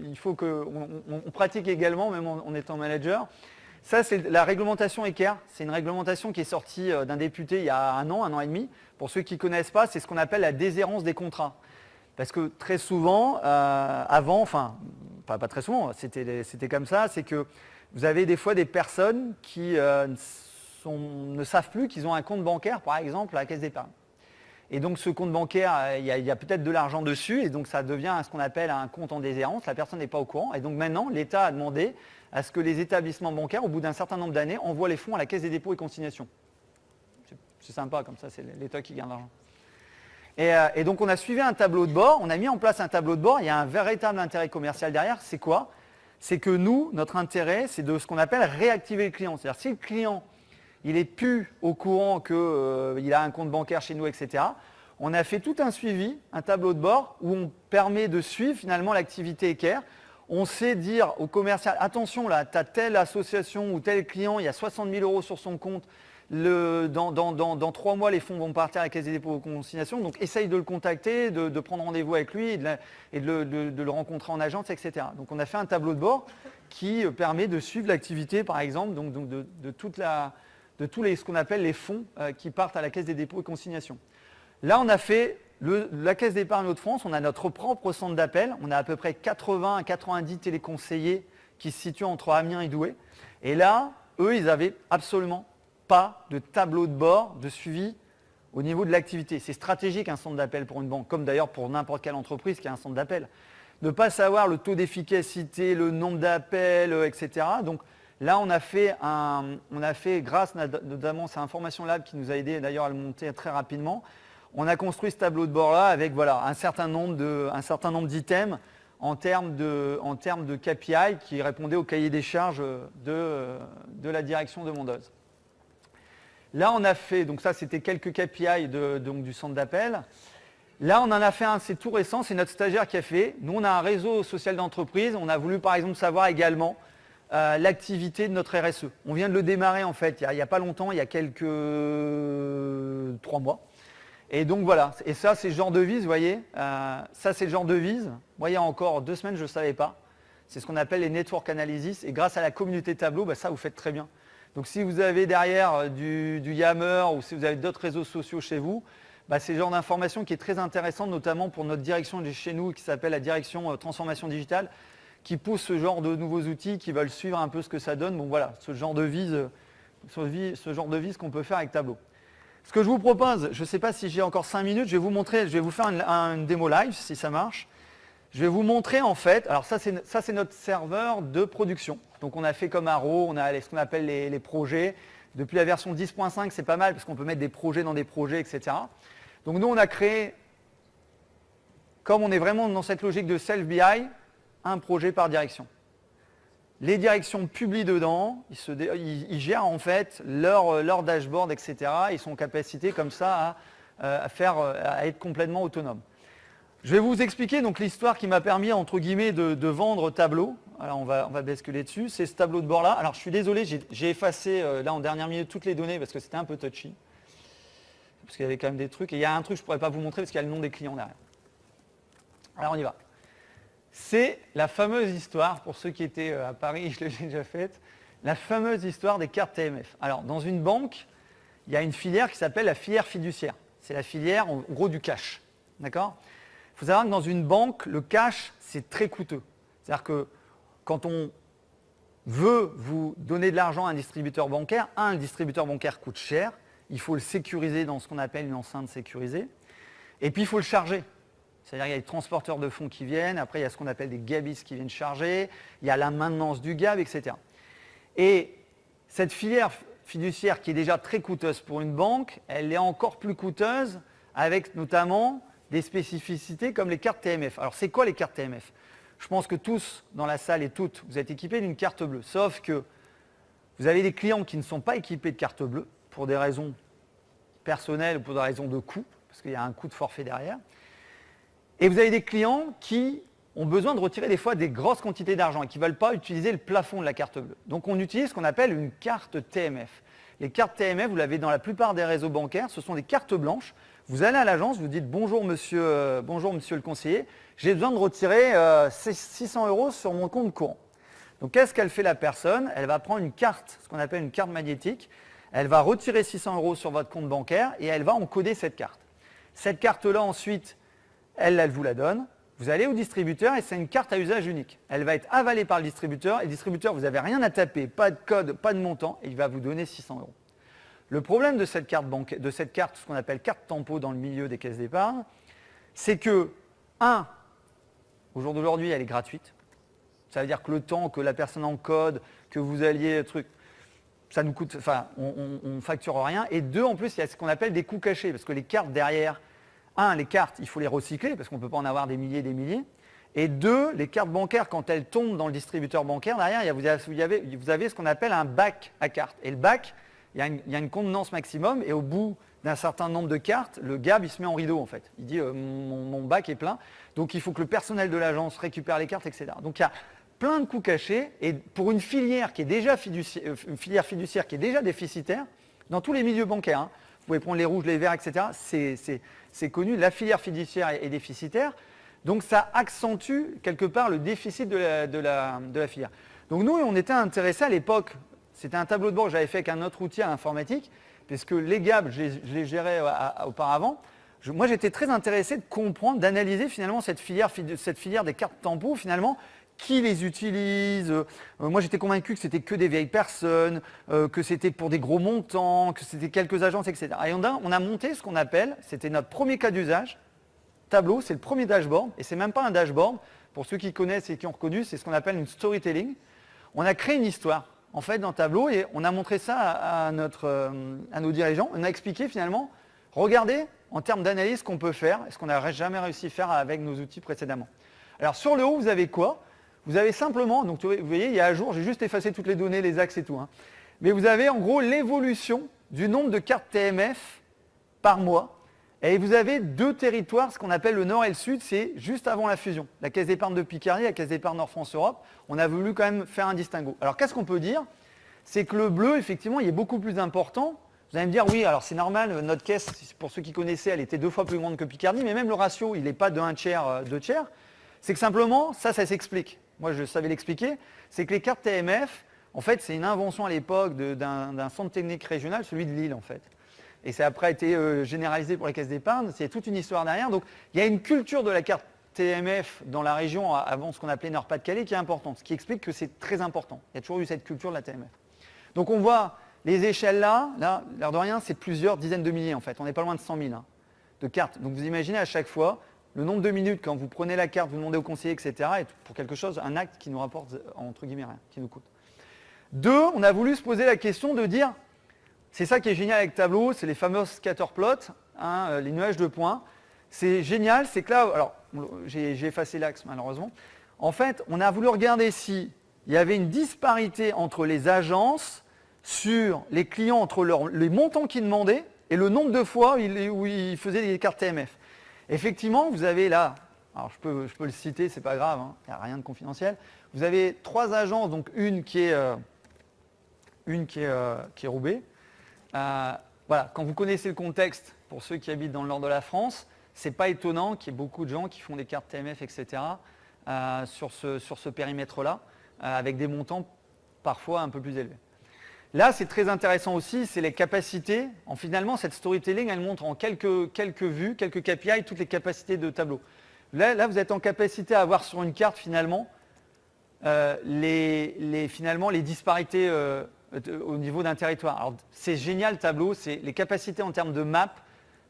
il faut qu'on pratique également, même en étant manager. Ça, c'est la réglementation ECARE. C'est une réglementation qui est sortie d'un député il y a un an et demi. Pour ceux qui ne connaissent pas, c'est ce qu'on appelle la déshérence des contrats. Parce que très souvent, avant, enfin, pas très souvent, c'était comme ça, c'est que vous avez des fois des personnes qui ne savent plus qu'ils ont un compte bancaire, par exemple, à la caisse d'épargne. Et donc ce compte bancaire, il y a peut-être de l'argent dessus, et donc ça devient ce qu'on appelle un compte en déshérence, la personne n'est pas au courant. Et donc maintenant, l'État a demandé à ce que les établissements bancaires, au bout d'un certain nombre d'années, envoient les fonds à la Caisse des dépôts et consignations. C'est sympa, comme ça, c'est l'État qui gagne l'argent. Et donc on a suivi un tableau de bord, on a mis en place un tableau de bord, il y a un véritable intérêt commercial derrière, c'est quoi? C'est que nous, notre intérêt, c'est de ce qu'on appelle réactiver le client. C'est-à-dire si le client il n'est plus au courant qu'il a un compte bancaire chez nous, etc. On a fait tout un suivi, un tableau de bord, où on permet de suivre finalement l'activité ECARE. On sait dire au commercial, attention là, tu as telle association ou tel client, il y a 60 000 € sur son compte, dans 3 mois, les fonds vont partir à la Caisse des dépôts et consignations, donc essaye de le contacter, de prendre rendez-vous avec lui et de le rencontrer en agence, etc. Donc on a fait un tableau de bord qui permet de suivre l'activité, par exemple, donc de tous ce qu'on appelle les fonds qui partent à la Caisse des dépôts et consignations. Là, on a fait la Caisse d'épargne Hauts-de-France, on a notre propre centre d'appel, on a à peu près 80 à 90 téléconseillers qui se situent entre Amiens et Douai. Et là, eux, ils n'avaient absolument pas de tableau de bord de suivi au niveau de l'activité. C'est stratégique un centre d'appel pour une banque, comme d'ailleurs pour n'importe quelle entreprise qui a un centre d'appel. Ne pas savoir le taux d'efficacité, le nombre d'appels, etc. Donc, là, on a fait, grâce notamment à Information Lab qui nous a aidé d'ailleurs à le monter très rapidement, on a construit ce tableau de bord-là avec un certain nombre d'items en termes de KPI qui répondaient au cahier des charges de la direction de Mondoz. Là, on a fait, donc ça c'était quelques KPI du centre d'appel. Là, on en a fait un, c'est tout récent, c'est notre stagiaire qui a fait. Nous, on a un réseau social d'entreprise. On a voulu par exemple savoir également l'activité de notre RSE. On vient de le démarrer en fait, il n'y a pas longtemps, il y a quelques 3 mois. Et donc voilà, et ça c'est le genre devise, vous voyez, ça c'est le genre devise. Moi il y a encore 2 semaines je ne savais pas. C'est ce qu'on appelle les network analysis et grâce à la communauté tableau, ça vous faites très bien. Donc si vous avez derrière du Yammer ou si vous avez d'autres réseaux sociaux chez vous, c'est le genre d'information qui est très intéressante, notamment pour notre direction chez nous qui s'appelle la direction transformation digitale, qui pousse ce genre de nouveaux outils, qui veulent suivre un peu ce que ça donne. Bon voilà, ce genre de vise qu'on peut faire avec Tableau. Ce que je vous propose, je ne sais pas si j'ai encore 5 minutes, je vais vous faire une démo live si ça marche. Je vais vous montrer en fait, alors ça c'est notre serveur de production. Donc on a fait comme Arrow, on a ce qu'on appelle les projets. Depuis la version 10.5 c'est pas mal parce qu'on peut mettre des projets dans des projets, etc. Donc nous on a créé, comme on est vraiment dans cette logique de self-BI, un projet par direction. Les directions publient dedans, ils gèrent en fait leur dashboard, etc. Ils sont en capacité comme ça à être complètement autonomes. Je vais vous expliquer donc l'histoire qui m'a permis entre guillemets de vendre Tableau. Alors on va basculer dessus. C'est ce tableau de bord là. Alors je suis désolé, j'ai effacé là en dernière minute toutes les données parce que c'était un peu touchy. Parce qu'il y avait quand même des trucs. Et il y a un truc que je ne pourrais pas vous montrer parce qu'il y a le nom des clients derrière. Alors on y va. C'est la fameuse histoire, pour ceux qui étaient à Paris, je l'ai déjà faite, la fameuse histoire des cartes TMF. Alors, dans une banque, il y a une filière qui s'appelle la filière fiduciaire. C'est la filière, en gros, du cash. D'accord ? Il faut savoir que dans une banque, le cash, c'est très coûteux. C'est-à-dire que quand on veut vous donner de l'argent à un distributeur bancaire, le distributeur bancaire coûte cher, il faut le sécuriser dans ce qu'on appelle une enceinte sécurisée, et puis il faut le charger. C'est-à-dire qu'il y a les transporteurs de fonds qui viennent, après il y a ce qu'on appelle des gabistes qui viennent charger, il y a la maintenance du GAB, etc. Et cette filière fiduciaire qui est déjà très coûteuse pour une banque, elle est encore plus coûteuse avec notamment des spécificités comme les cartes TMF. Alors c'est quoi les cartes TMF? Je pense que tous dans la salle et toutes, vous êtes équipés d'une carte bleue. Sauf que vous avez des clients qui ne sont pas équipés de carte bleue pour des raisons personnelles ou pour des raisons de coût, parce qu'il y a un coût de forfait derrière. Et vous avez des clients qui ont besoin de retirer des fois des grosses quantités d'argent et qui ne veulent pas utiliser le plafond de la carte bleue. Donc on utilise ce qu'on appelle une carte TMF. Les cartes TMF, vous l'avez dans la plupart des réseaux bancaires, ce sont des cartes blanches. Vous allez à l'agence, vous dites bonjour monsieur le conseiller, j'ai besoin de retirer 600 € sur mon compte courant. Donc qu'est-ce qu'elle fait la personne? Elle va prendre une carte, ce qu'on appelle une carte magnétique, elle va retirer 600 € sur votre compte bancaire et elle va encoder cette carte. Cette carte-là ensuite, elle vous la donne. Vous allez au distributeur et c'est une carte à usage unique. Elle va être avalée par le distributeur et le distributeur, vous n'avez rien à taper, pas de code, pas de montant, et il va vous donner 600 €. Le problème de cette carte, ce qu'on appelle carte tempo dans le milieu des caisses d'épargne, c'est que, au jour d'aujourd'hui, elle est gratuite. Ça veut dire que le temps que la personne encode, que vous alliez, ça nous coûte, on ne facture rien. Et deux, en plus, il y a ce qu'on appelle des coûts cachés, parce que les cartes derrière, les cartes, il faut les recycler, parce qu'on ne peut pas en avoir des milliers et des milliers. Et deux, les cartes bancaires, quand elles tombent dans le distributeur bancaire, derrière, vous avez ce qu'on appelle un bac à cartes. Et le bac, il y a une contenance maximum, et au bout d'un certain nombre de cartes, le GAB, il se met en rideau, en fait. Il dit, mon bac est plein, donc il faut que le personnel de l'agence récupère les cartes, etc. Donc il y a plein de coûts cachés, et pour une filière qui est déjà une filière fiduciaire qui est déjà déficitaire, dans tous les milieux bancaires, vous pouvez prendre les rouges, les verts, etc., c'est connu, la filière fiduciaire est déficitaire, donc ça accentue quelque part le déficit de la filière. Donc nous, on était intéressés à l'époque, c'était un tableau de bord que j'avais fait avec un autre outil à l'informatique, puisque les GAB, je les gérais auparavant. Moi, j'étais très intéressé de comprendre, d'analyser finalement cette filière des cartes tempo, finalement, qui les utilise. Moi, j'étais convaincu que c'était que des vieilles personnes, que c'était pour des gros montants, que c'était quelques agences, etc. Et on a monté ce qu'on appelle, c'était notre premier cas d'usage, Tableau, c'est le premier dashboard, et c'est même pas un dashboard, pour ceux qui connaissent et qui ont reconnu, c'est ce qu'on appelle une storytelling. On a créé une histoire, en fait, dans Tableau, et on a montré ça à nos dirigeants. On a expliqué finalement, regardez, en termes d'analyse, ce qu'on peut faire, et ce qu'on n'a jamais réussi à faire avec nos outils précédemment. Alors sur le haut, vous avez quoi? Vous avez simplement, donc vous voyez, il y a à jour, j'ai juste effacé toutes les données, les axes et tout. Mais vous avez en gros l'évolution du nombre de cartes TMF par mois. Et vous avez deux territoires, ce qu'on appelle le nord et le sud, c'est juste avant la fusion. La Caisse d'épargne de Picardie, la Caisse d'épargne Nord-France-Europe, on a voulu quand même faire un distinguo. Alors qu'est-ce qu'on peut dire? C'est que le bleu, effectivement, il est beaucoup plus important. Vous allez me dire, oui, alors c'est normal, notre caisse, pour ceux qui connaissaient, elle était 2 fois plus grande que Picardie, mais même le ratio, il n'est pas de 1 tiers, 2 tiers. C'est que simplement, ça s'explique. Moi, je savais l'expliquer. C'est que les cartes TMF, en fait, c'est une invention à l'époque d'un centre technique régional, celui de Lille, en fait. Et ça a après été généralisé pour les caisses d'épargne. C'est toute une histoire derrière. Donc, il y a une culture de la carte TMF dans la région avant ce qu'on appelait Nord-Pas-de-Calais qui est importante, ce qui explique que c'est très important. Il y a toujours eu cette culture de la TMF. Donc, on voit les échelles là, l'air de rien, c'est plusieurs dizaines de milliers, en fait. On n'est pas loin de 100 000 de cartes. Donc, vous imaginez à chaque fois le nombre de minutes quand vous prenez la carte, vous demandez au conseiller, etc. Et pour quelque chose, un acte qui nous rapporte, entre guillemets, rien, qui nous coûte. Deux, on a voulu se poser la question de dire, c'est ça qui est génial avec Tableau, c'est les fameux scatter plots, les nuages de points. C'est génial, c'est que là, alors j'ai effacé l'axe malheureusement. En fait, on a voulu regarder s'il y avait une disparité entre les agences sur les clients, entre les montants qu'ils demandaient et le nombre de fois où ils faisaient des cartes TMF. Effectivement, vous avez là, alors je peux le citer, c'est pas grave, il n'y a rien de confidentiel. Vous avez 3 agences, donc une qui est Roubaix. Voilà, quand vous connaissez le contexte, pour ceux qui habitent dans le nord de la France, c'est pas étonnant qu'il y ait beaucoup de gens qui font des cartes TMF, etc. Sur ce périmètre-là, avec des montants parfois un peu plus élevés. Là, c'est très intéressant aussi, c'est les capacités. Finalement, cette storytelling, elle montre en quelques vues, quelques KPI, toutes les capacités de Tableau. Là, vous êtes en capacité à avoir sur une carte, finalement, les disparités au niveau d'un territoire. Alors, c'est génial, Tableau, c'est les capacités en termes de map,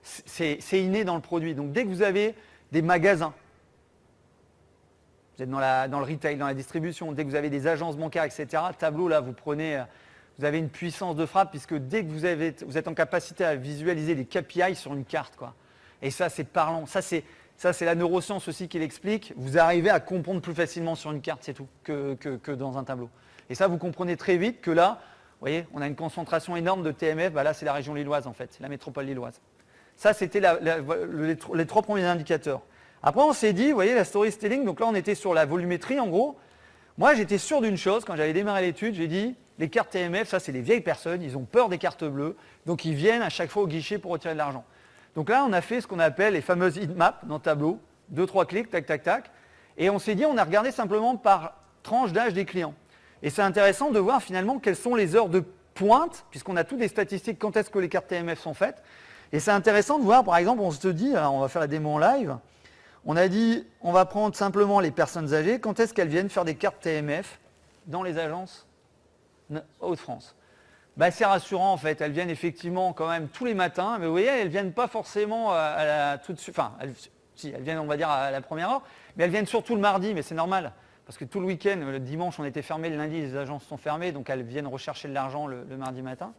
c'est inné dans le produit. Donc, dès que vous avez des magasins, vous êtes dans le retail, dans la distribution, dès que vous avez des agences bancaires, etc., Tableau, là, vous avez une puissance de frappe puisque dès que vous êtes en capacité à visualiser les KPI sur une carte, quoi. Et ça, c'est parlant. Ça, c'est la neuroscience aussi qui l'explique. Vous arrivez à comprendre plus facilement sur une carte, c'est tout, que dans un tableau. Et ça, vous comprenez très vite que là, vous voyez, on a une concentration énorme de TMF. Là, c'est la région lilloise, en fait. C'est la métropole lilloise. Ça, c'était les 3 premiers indicateurs. Après, on s'est dit, vous voyez, la storytelling. Donc là, on était sur la volumétrie, en gros. Moi, j'étais sûr d'une chose. Quand j'avais démarré l'étude, j'ai dit, les cartes TMF, ça, c'est les vieilles personnes. Ils ont peur des cartes bleues. Donc, ils viennent à chaque fois au guichet pour retirer de l'argent. Donc là, on a fait ce qu'on appelle les fameuses heatmaps dans le tableau. 2-3 clics, tac, tac, tac. Et on s'est dit, on a regardé simplement par tranche d'âge des clients. Et c'est intéressant de voir finalement quelles sont les heures de pointe, puisqu'on a toutes les statistiques quand est-ce que les cartes TMF sont faites. Et c'est intéressant de voir, par exemple, on se dit, alors on va faire la démo en live, on a dit, on va prendre simplement les personnes âgées, quand est-ce qu'elles viennent faire des cartes TMF dans les agences Hauts-de-France. C'est rassurant en fait, elles viennent effectivement quand même tous les matins, mais vous voyez, elles ne viennent pas forcément tout de suite, enfin, elles viennent on va dire à la première heure, mais elles viennent surtout le mardi, mais c'est normal. Parce que tout le week-end, le dimanche, on était fermé, le lundi, les agences sont fermées, donc elles viennent rechercher de l'argent le mardi matin.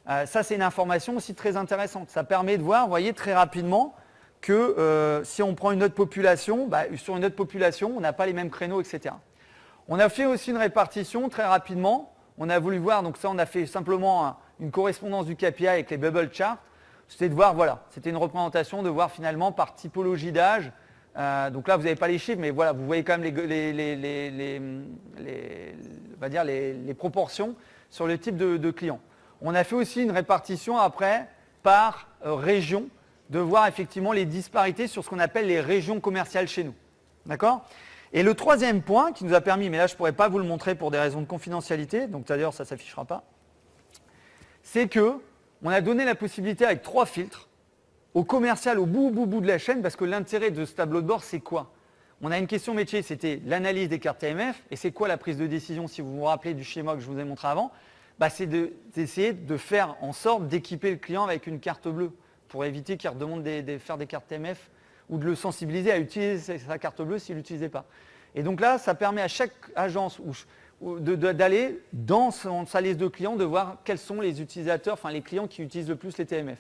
Ça, c'est une information aussi très intéressante. Ça permet de voir, vous voyez, très rapidement que si on prend une autre population, sur une autre population, on n'a pas les mêmes créneaux, etc. On a fait aussi une répartition très rapidement. On a voulu voir, donc ça, on a fait simplement une correspondance du KPI avec les bubble charts. C'était de voir, voilà, c'était une représentation de voir finalement par typologie d'âge. Donc là, vous n'avez pas les chiffres, mais voilà, vous voyez quand même les proportions sur le type de clients. On a fait aussi une répartition après par région, de voir effectivement les disparités sur ce qu'on appelle les régions commerciales chez nous. D'accord ? Et le troisième point qui nous a permis, mais là je ne pourrais pas vous le montrer pour des raisons de confidentialité, donc d'ailleurs ça ne s'affichera pas, c'est qu'on a donné la possibilité avec 3 filtres au commercial, au bout de la chaîne, parce que l'intérêt de ce tableau de bord, c'est quoi ? On a une question métier, c'était l'analyse des cartes TMF, et c'est quoi la prise de décision, si vous vous rappelez du schéma que je vous ai montré avant ? C'est d'essayer de faire en sorte d'équiper le client avec une carte bleue, pour éviter qu'il redemande de faire des cartes TMF, ou de le sensibiliser à utiliser sa carte bleue s'il ne l'utilisait pas. Et donc là, ça permet à chaque agence d'aller dans sa liste de clients, de voir quels sont les utilisateurs, enfin les clients qui utilisent le plus les TMF.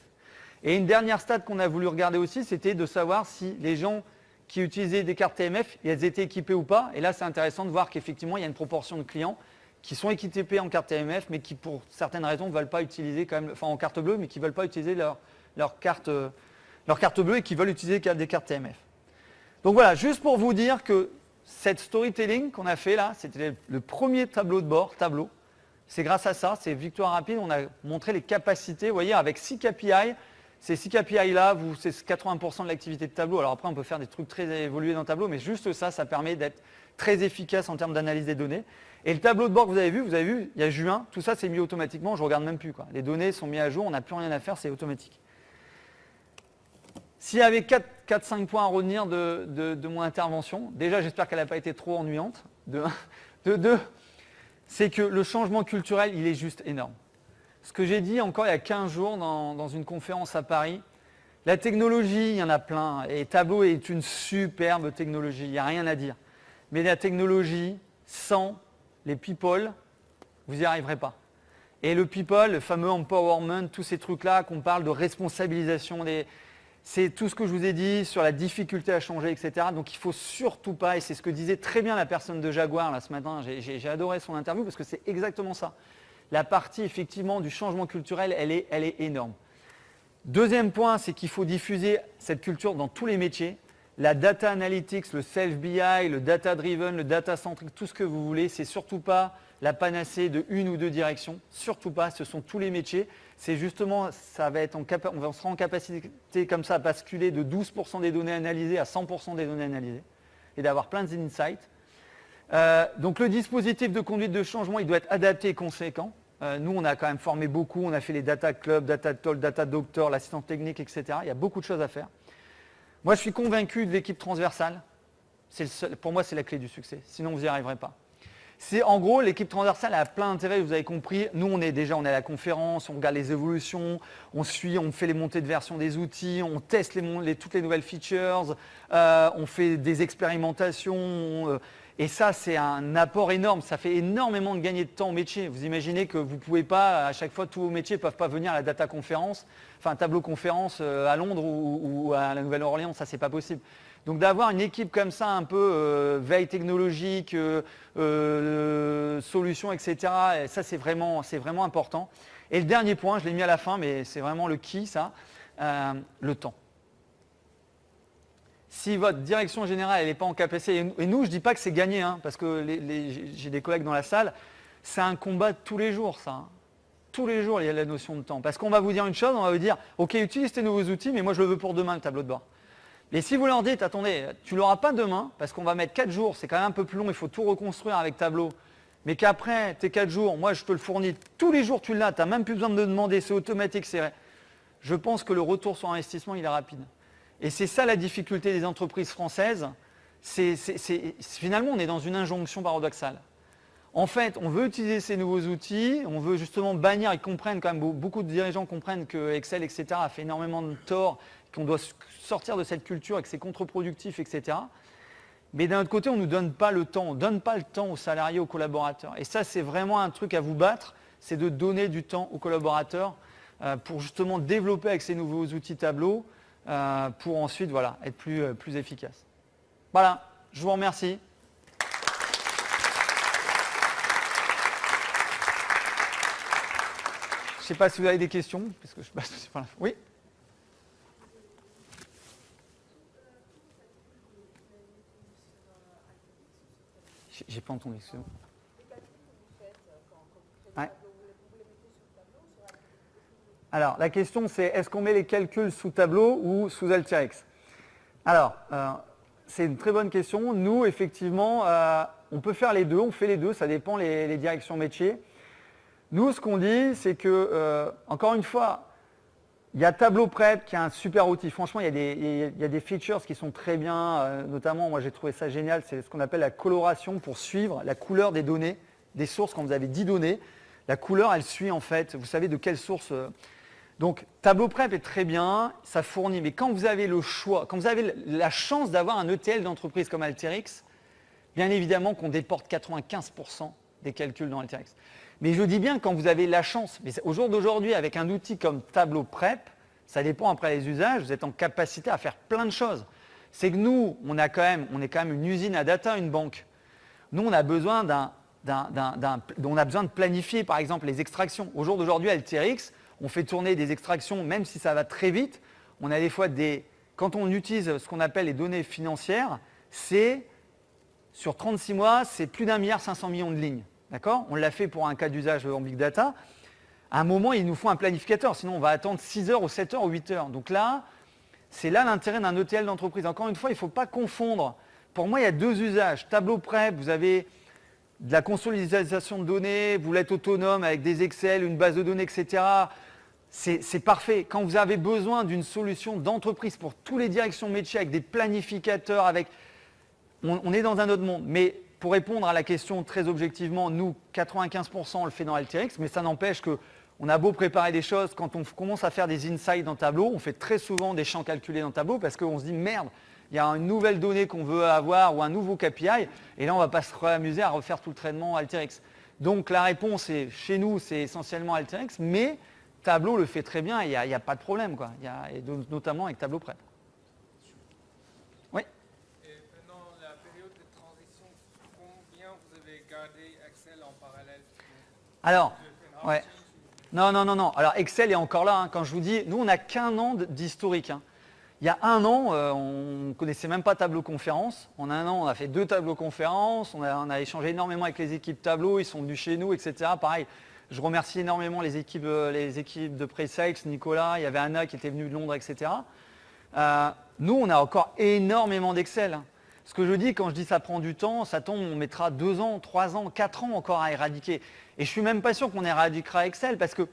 Et une dernière stat qu'on a voulu regarder aussi, c'était de savoir si les gens qui utilisaient des cartes TMF, elles étaient équipées ou pas. Et là, c'est intéressant de voir qu'effectivement, il y a une proportion de clients qui sont équipés en carte TMF, mais qui, pour certaines raisons, ne veulent pas utiliser quand même, enfin en carte bleue, mais qui ne veulent pas utiliser leur carte bleue et qui veulent utiliser des cartes TMF. Donc voilà, juste pour vous dire que cette storytelling qu'on a fait là, c'était le premier tableau de bord, C'est grâce à ça, c'est victoire rapide, on a montré les capacités, vous voyez, avec 6 KPI. Ces 6 KPI-là, c'est 80% de l'activité de tableau. Alors après, on peut faire des trucs très évolués dans le tableau, mais juste ça, ça permet d'être très efficace en termes d'analyse des données. Et le tableau de bord que vous avez vu, il y a juin, tout ça c'est mis automatiquement, je ne regarde même plus. Les données sont mises à jour, on n'a plus rien à faire, c'est automatique. S'il y avait 4-5 points à retenir de mon intervention, déjà j'espère qu'elle n'a pas été trop ennuyante. De 2, c'est que le changement culturel, il est juste énorme. Ce que j'ai dit encore il y a 15 jours dans une conférence à Paris, la technologie, il y en a plein, et Tableau est une superbe technologie, il n'y a rien à dire. Mais la technologie, sans les people, vous n'y arriverez pas. Et le people, le fameux empowerment, tous ces trucs-là qu'on parle de responsabilisation, c'est tout ce que je vous ai dit sur la difficulté à changer, etc. Donc il ne faut surtout pas, et c'est ce que disait très bien la personne de Jaguar là, ce matin, j'ai adoré son interview parce que c'est exactement ça. La partie effectivement du changement culturel, elle est énorme. Deuxième point, c'est qu'il faut diffuser cette culture dans tous les métiers. La data analytics, le self-BI, le data-driven, le data-centric, tout ce que vous voulez, c'est surtout pas la panacée de une ou deux directions. Surtout pas, ce sont tous les métiers. C'est justement, on sera en capacité comme ça à basculer de 12% des données analysées à 100% des données analysées et d'avoir plein d'insights. Donc le dispositif de conduite de changement, il doit être adapté et conséquent. Nous, on a quand même formé beaucoup, on a fait les data clubs, data talk, data doctor, l'assistance technique, etc. Il y a beaucoup de choses à faire. Moi, je suis convaincu de l'équipe transversale. Pour moi, c'est la clé du succès. Sinon, vous n'y arriverez pas. C'est en gros, l'équipe transversale a plein d'intérêts, vous avez compris. Nous, on est à la conférence, on regarde les évolutions, on suit, on fait les montées de version des outils, on teste toutes les nouvelles features, on fait des expérimentations. Et ça, c'est un apport énorme. Ça fait énormément de gagner de temps au métier. Vous imaginez que vous ne pouvez pas, à chaque fois, tous vos métiers ne peuvent pas venir à la data conférence, enfin tableau conférence à Londres ou à la Nouvelle-Orléans, ça, c'est pas possible. Donc d'avoir une équipe comme ça, un peu veille technologique, solutions, etc., et ça c'est vraiment important. Et le dernier point, je l'ai mis à la fin, mais c'est vraiment le key, ça, le temps. Si votre direction générale n'est pas en capacité, et nous je ne dis pas que c'est gagné, hein, parce que j'ai des collègues dans la salle, c'est un combat de tous les jours ça. Hein. Tous les jours il y a la notion de temps. Parce qu'on va vous dire une chose, on va vous dire, ok utilise tes nouveaux outils, mais moi je le veux pour demain le tableau de bord. Et si vous leur dites, attendez, tu ne l'auras pas demain, parce qu'on va mettre 4 jours, c'est quand même un peu plus long, il faut tout reconstruire avec Tableau, mais qu'après tes 4 jours, moi je te le fournis, tous les jours tu l'as, tu n'as même plus besoin de me demander, c'est automatique, je pense que le retour sur investissement, il est rapide. Et c'est ça la difficulté des entreprises françaises, finalement on est dans une injonction paradoxale. En fait, on veut utiliser ces nouveaux outils, on veut justement bannir, ils comprennent quand même, beaucoup de dirigeants comprennent que Excel, etc. a fait énormément de tort, qu'on doit sortir de cette culture et que c'est contre-productif, etc. Mais d'un autre côté, on ne nous donne pas le temps. On ne donne pas le temps aux salariés, aux collaborateurs. Et ça, c'est vraiment un truc à vous battre, c'est de donner du temps aux collaborateurs pour justement développer avec ces nouveaux outils Tableau pour ensuite être plus efficace. Voilà, je vous remercie. Je ne sais pas si vous avez des questions, parce que je passe aussi par là. Oui. J'ai pas entendu. Ouais. Alors, la question c'est, est-ce qu'on met les calculs sous Tableau ou sous Alteryx? Alors, c'est une très bonne question. Nous, effectivement, on peut faire les deux, on fait les deux, ça dépend les directions métiers. Nous, ce qu'on dit, c'est que, encore une fois, il y a Tableau Prep qui est un super outil. Franchement, il y a des features qui sont très bien. Notamment, moi j'ai trouvé ça génial, c'est ce qu'on appelle la coloration pour suivre la couleur des données, des sources. Quand vous avez 10 données, la couleur, elle suit en fait, vous savez de quelle source. Donc Tableau Prep est très bien, ça fournit. Mais quand vous avez le choix, quand vous avez la chance d'avoir un ETL d'entreprise comme Alteryx, bien évidemment qu'on déporte 95% des calculs dans Alteryx. Mais je dis bien quand vous avez la chance. Mais au jour d'aujourd'hui, avec un outil comme Tableau Prep, ça dépend après les usages, vous êtes en capacité à faire plein de choses. C'est que nous, on est quand même une usine à data, une banque. Nous, on a besoin de planifier, par exemple, les extractions. Au jour d'aujourd'hui, Alteryx, on fait tourner des extractions, même si ça va très vite. On a des fois quand on utilise ce qu'on appelle les données financières, c'est sur 36 mois, c'est plus d'1,5 milliard de lignes. D'accord? On l'a fait pour un cas d'usage en big data. À un moment, il nous faut un planificateur, sinon on va attendre 6 heures ou 7 heures ou 8 heures. Donc là, c'est là l'intérêt d'un ETL d'entreprise. Encore une fois, il ne faut pas confondre. Pour moi, il y a deux usages. Tableau Prep, vous avez de la consolidation de données, vous l'êtes autonome avec des Excel, une base de données, etc. C'est parfait. Quand vous avez besoin d'une solution d'entreprise pour toutes les directions métiers, avec des planificateurs, on est dans un autre monde. Mais pour répondre à la question très objectivement, nous, 95% on le fait dans Alteryx, mais ça n'empêche qu'on a beau préparer des choses, quand on commence à faire des insights dans Tableau, on fait très souvent des champs calculés dans Tableau parce qu'on se dit merde, il y a une nouvelle donnée qu'on veut avoir ou un nouveau KPI, et là on ne va pas se amuser à refaire tout le traitement Alteryx. Donc la réponse est, chez nous, c'est essentiellement Alteryx, mais Tableau le fait très bien, il n'y a pas de problème, quoi. Et notamment avec Tableau Prep. Oui. Alors, ouais. Non. Alors, Excel est encore là. Hein. Quand je vous dis, nous, on n'a qu'1 an d'historique. Hein. Il y a 1 an, on ne connaissait même pas Tableau Conférence. En 1 an, on a fait 2 tableaux conférences. On a échangé énormément avec les équipes Tableau. Ils sont venus chez nous, etc. Pareil, je remercie énormément les équipes de Pre-Sales, Nicolas. Il y avait Anna qui était venue de Londres, etc. Nous, on a encore énormément d'Excel. Hein. Ce que je dis, quand je dis ça prend du temps, ça tombe, on mettra 2 ans, 3 ans, 4 ans encore à éradiquer. Et je ne suis même pas sûr qu'on éradiquera Excel parce que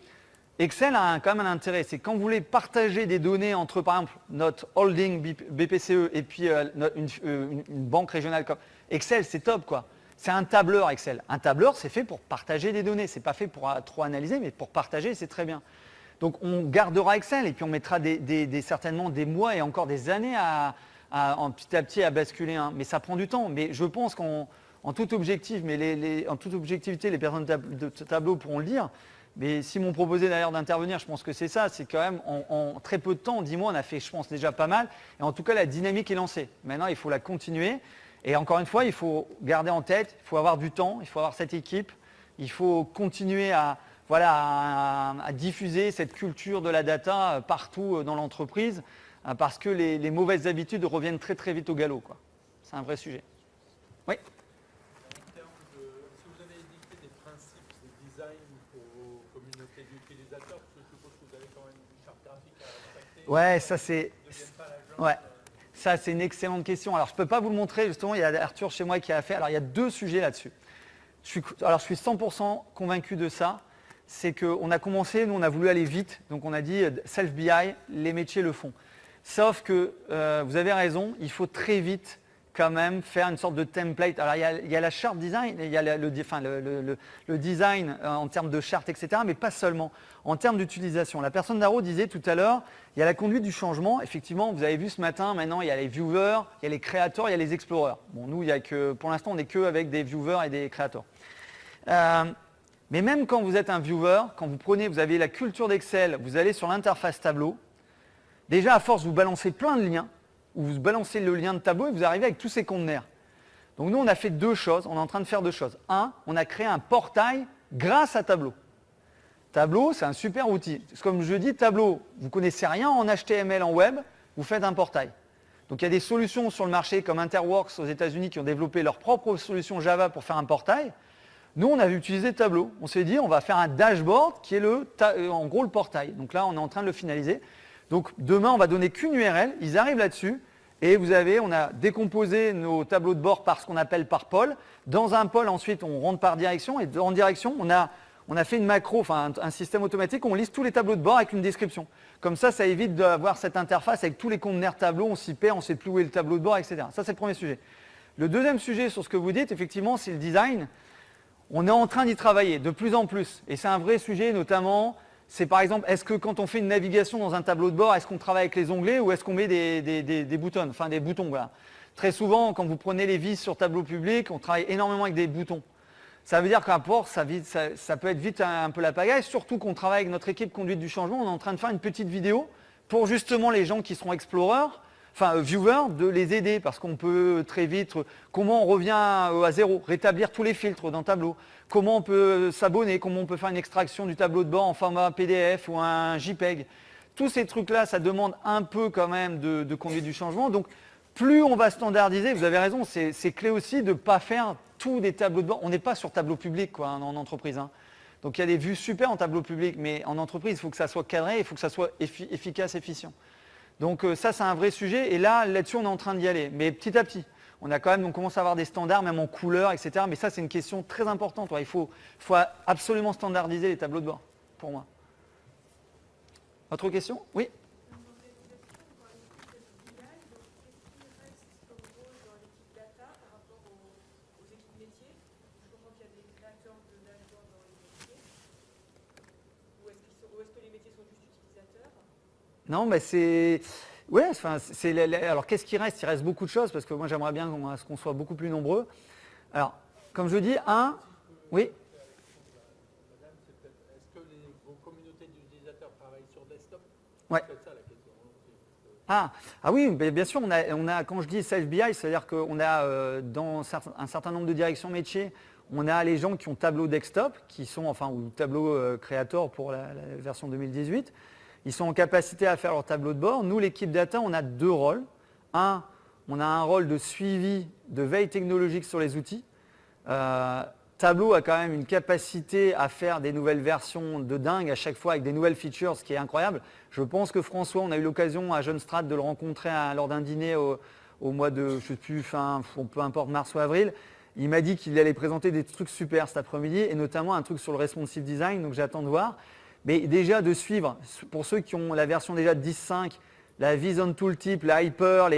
Excel a quand même un intérêt. C'est quand vous voulez partager des données entre, par exemple, notre holding BPCE et puis une banque régionale comme Excel, c'est top, quoi. C'est un tableur Excel. Un tableur, c'est fait pour partager des données. Ce n'est pas fait pour trop analyser, mais pour partager, c'est très bien. Donc on gardera Excel et puis on mettra certainement des mois et encore des années petit à petit à basculer. Hein. Mais ça prend du temps. Mais je pense qu'en toute objectivité, en toute objectivité, les personnes de tableau pourront le dire. Mais si m'ont proposé d'ailleurs d'intervenir, je pense que c'est ça. C'est quand même en très peu de temps, en 10 mois, on a fait, je pense, déjà pas mal. Et en tout cas, la dynamique est lancée. Maintenant, il faut la continuer. Et encore une fois, il faut garder en tête, il faut avoir du temps, il faut avoir cette équipe. Il faut continuer à diffuser cette culture de la data partout dans l'entreprise parce que les mauvaises habitudes reviennent très très vite au galop. C'est un vrai sujet. Oui. En termes si vous avez édicté des principes de design pour vos communautés d'utilisateurs, parce que je suppose que vous avez quand même une charte graphique à respecter. Ouais, ça c'est. Ouais. Ça c'est une excellente question. Alors je ne peux pas vous le montrer justement. Il y a Arthur chez moi qui a fait. Alors il y a 2 sujets là-dessus. Je suis 100% convaincu de ça. C'est qu'on a commencé, nous on a voulu aller vite, donc on a dit self-BI, les métiers le font. Sauf que vous avez raison, il faut très vite quand même faire une sorte de template. Alors il y a la charte design, il y a le design en termes de charte, etc., mais pas seulement, en termes d'utilisation. La personne d'Arrow disait tout à l'heure, il y a la conduite du changement. Effectivement, vous avez vu ce matin, maintenant il y a les viewers, il y a les créateurs, il y a les explorers. Bon, nous, pour l'instant, on n'est qu'avec des viewers et des créateurs. Mais même quand vous êtes un viewer, quand vous avez la culture d'Excel, vous allez sur l'interface tableau, déjà à force vous balancez plein de liens, ou vous balancez le lien de tableau et vous arrivez avec tous ces conteneurs. Donc nous on a fait 2 choses, on est en train de faire 2 choses. 1, on a créé un portail grâce à Tableau. Tableau, c'est un super outil. Comme je dis, Tableau, vous ne connaissez rien en HTML, en web, vous faites un portail. Donc il y a des solutions sur le marché comme Interworks aux États-Unis qui ont développé leur propre solution Java pour faire un portail. Nous, on avait utilisé Tableau. On s'est dit, on va faire un dashboard qui est en gros le portail. Donc là, on est en train de le finaliser. Donc demain, on va donner qu'une URL. Ils arrivent là-dessus. Et on a décomposé nos tableaux de bord par ce qu'on appelle par pôle. Dans un pôle, ensuite, on rentre par direction. Et dans direction, on a fait une macro, enfin un système automatique où on liste tous les tableaux de bord avec une description. Comme ça évite d'avoir cette interface avec tous les conteneurs tableaux. On s'y perd, on ne sait plus où est le tableau de bord, etc. Ça, c'est le premier sujet. Le deuxième sujet sur ce que vous dites, effectivement, c'est le design. On est en train d'y travailler de plus en plus. Et c'est un vrai sujet, notamment, c'est par exemple, est-ce que quand on fait une navigation dans un tableau de bord, est-ce qu'on travaille avec les onglets ou est-ce qu'on met des boutons, enfin des boutons, voilà. Très souvent, quand vous prenez les vis sur tableau public, on travaille énormément avec des boutons. Ça veut dire qu'à port, ça peut être vite un peu la pagaille, surtout qu'on travaille avec notre équipe conduite du changement. On est en train de faire une petite vidéo pour justement les gens qui seront explorers, viewers, de les aider parce qu'on peut très vite, comment on revient à zéro, rétablir tous les filtres dans Tableau, comment on peut s'abonner, comment on peut faire une extraction du tableau de bord en format PDF ou un JPEG. Tous ces trucs-là, ça demande un peu quand même de conduite du changement. Donc, plus on va standardiser, vous avez raison, c'est clé aussi de ne pas faire tous des tableaux de bord. On n'est pas sur tableau public en entreprise. Hein. Donc, il y a des vues super en tableau public, mais en entreprise, il faut que ça soit cadré, il faut que ça soit efficace, efficient. Donc ça, c'est un vrai sujet. Et là-dessus, on est en train d'y aller. Mais petit à petit, on commence à avoir des standards, même en couleur, etc. Mais ça, c'est une question très importante. Il faut absolument standardiser les tableaux de bord, pour moi. Autre question ? Oui ? Non, mais c'est... Ouais, alors qu'est-ce qui reste ? Il reste beaucoup de choses parce que moi j'aimerais bien qu'on soit beaucoup plus nombreux. Alors, comme je dis, oui. Madame, est-ce que vos communautés d'utilisateurs travaillent sur desktop ? Ouais. C'est ça la question. Oui, bien sûr, on a, quand je dis self-BI, c'est-à-dire qu'on a dans un certain nombre de directions métiers, on a les gens qui ont tableau desktop, ou tableau Creator pour la version 2018. Ils sont en capacité à faire leur tableau de bord. Nous, l'équipe data, on a 2 rôles. On a un rôle de suivi, de veille technologique sur les outils. Tableau a quand même une capacité à faire des nouvelles versions de dingue à chaque fois avec des nouvelles features, ce qui est incroyable. Je pense que François, on a eu l'occasion à Jeune Strat de le rencontrer lors d'un dîner au mois de, je ne sais plus, peu importe, mars ou avril. Il m'a dit qu'il allait présenter des trucs super cet après-midi et notamment un truc sur le responsive design, donc j'attends de voir. Mais déjà de suivre, pour ceux qui ont la version déjà de 10.5, la Vision Tooltip, la Hyper,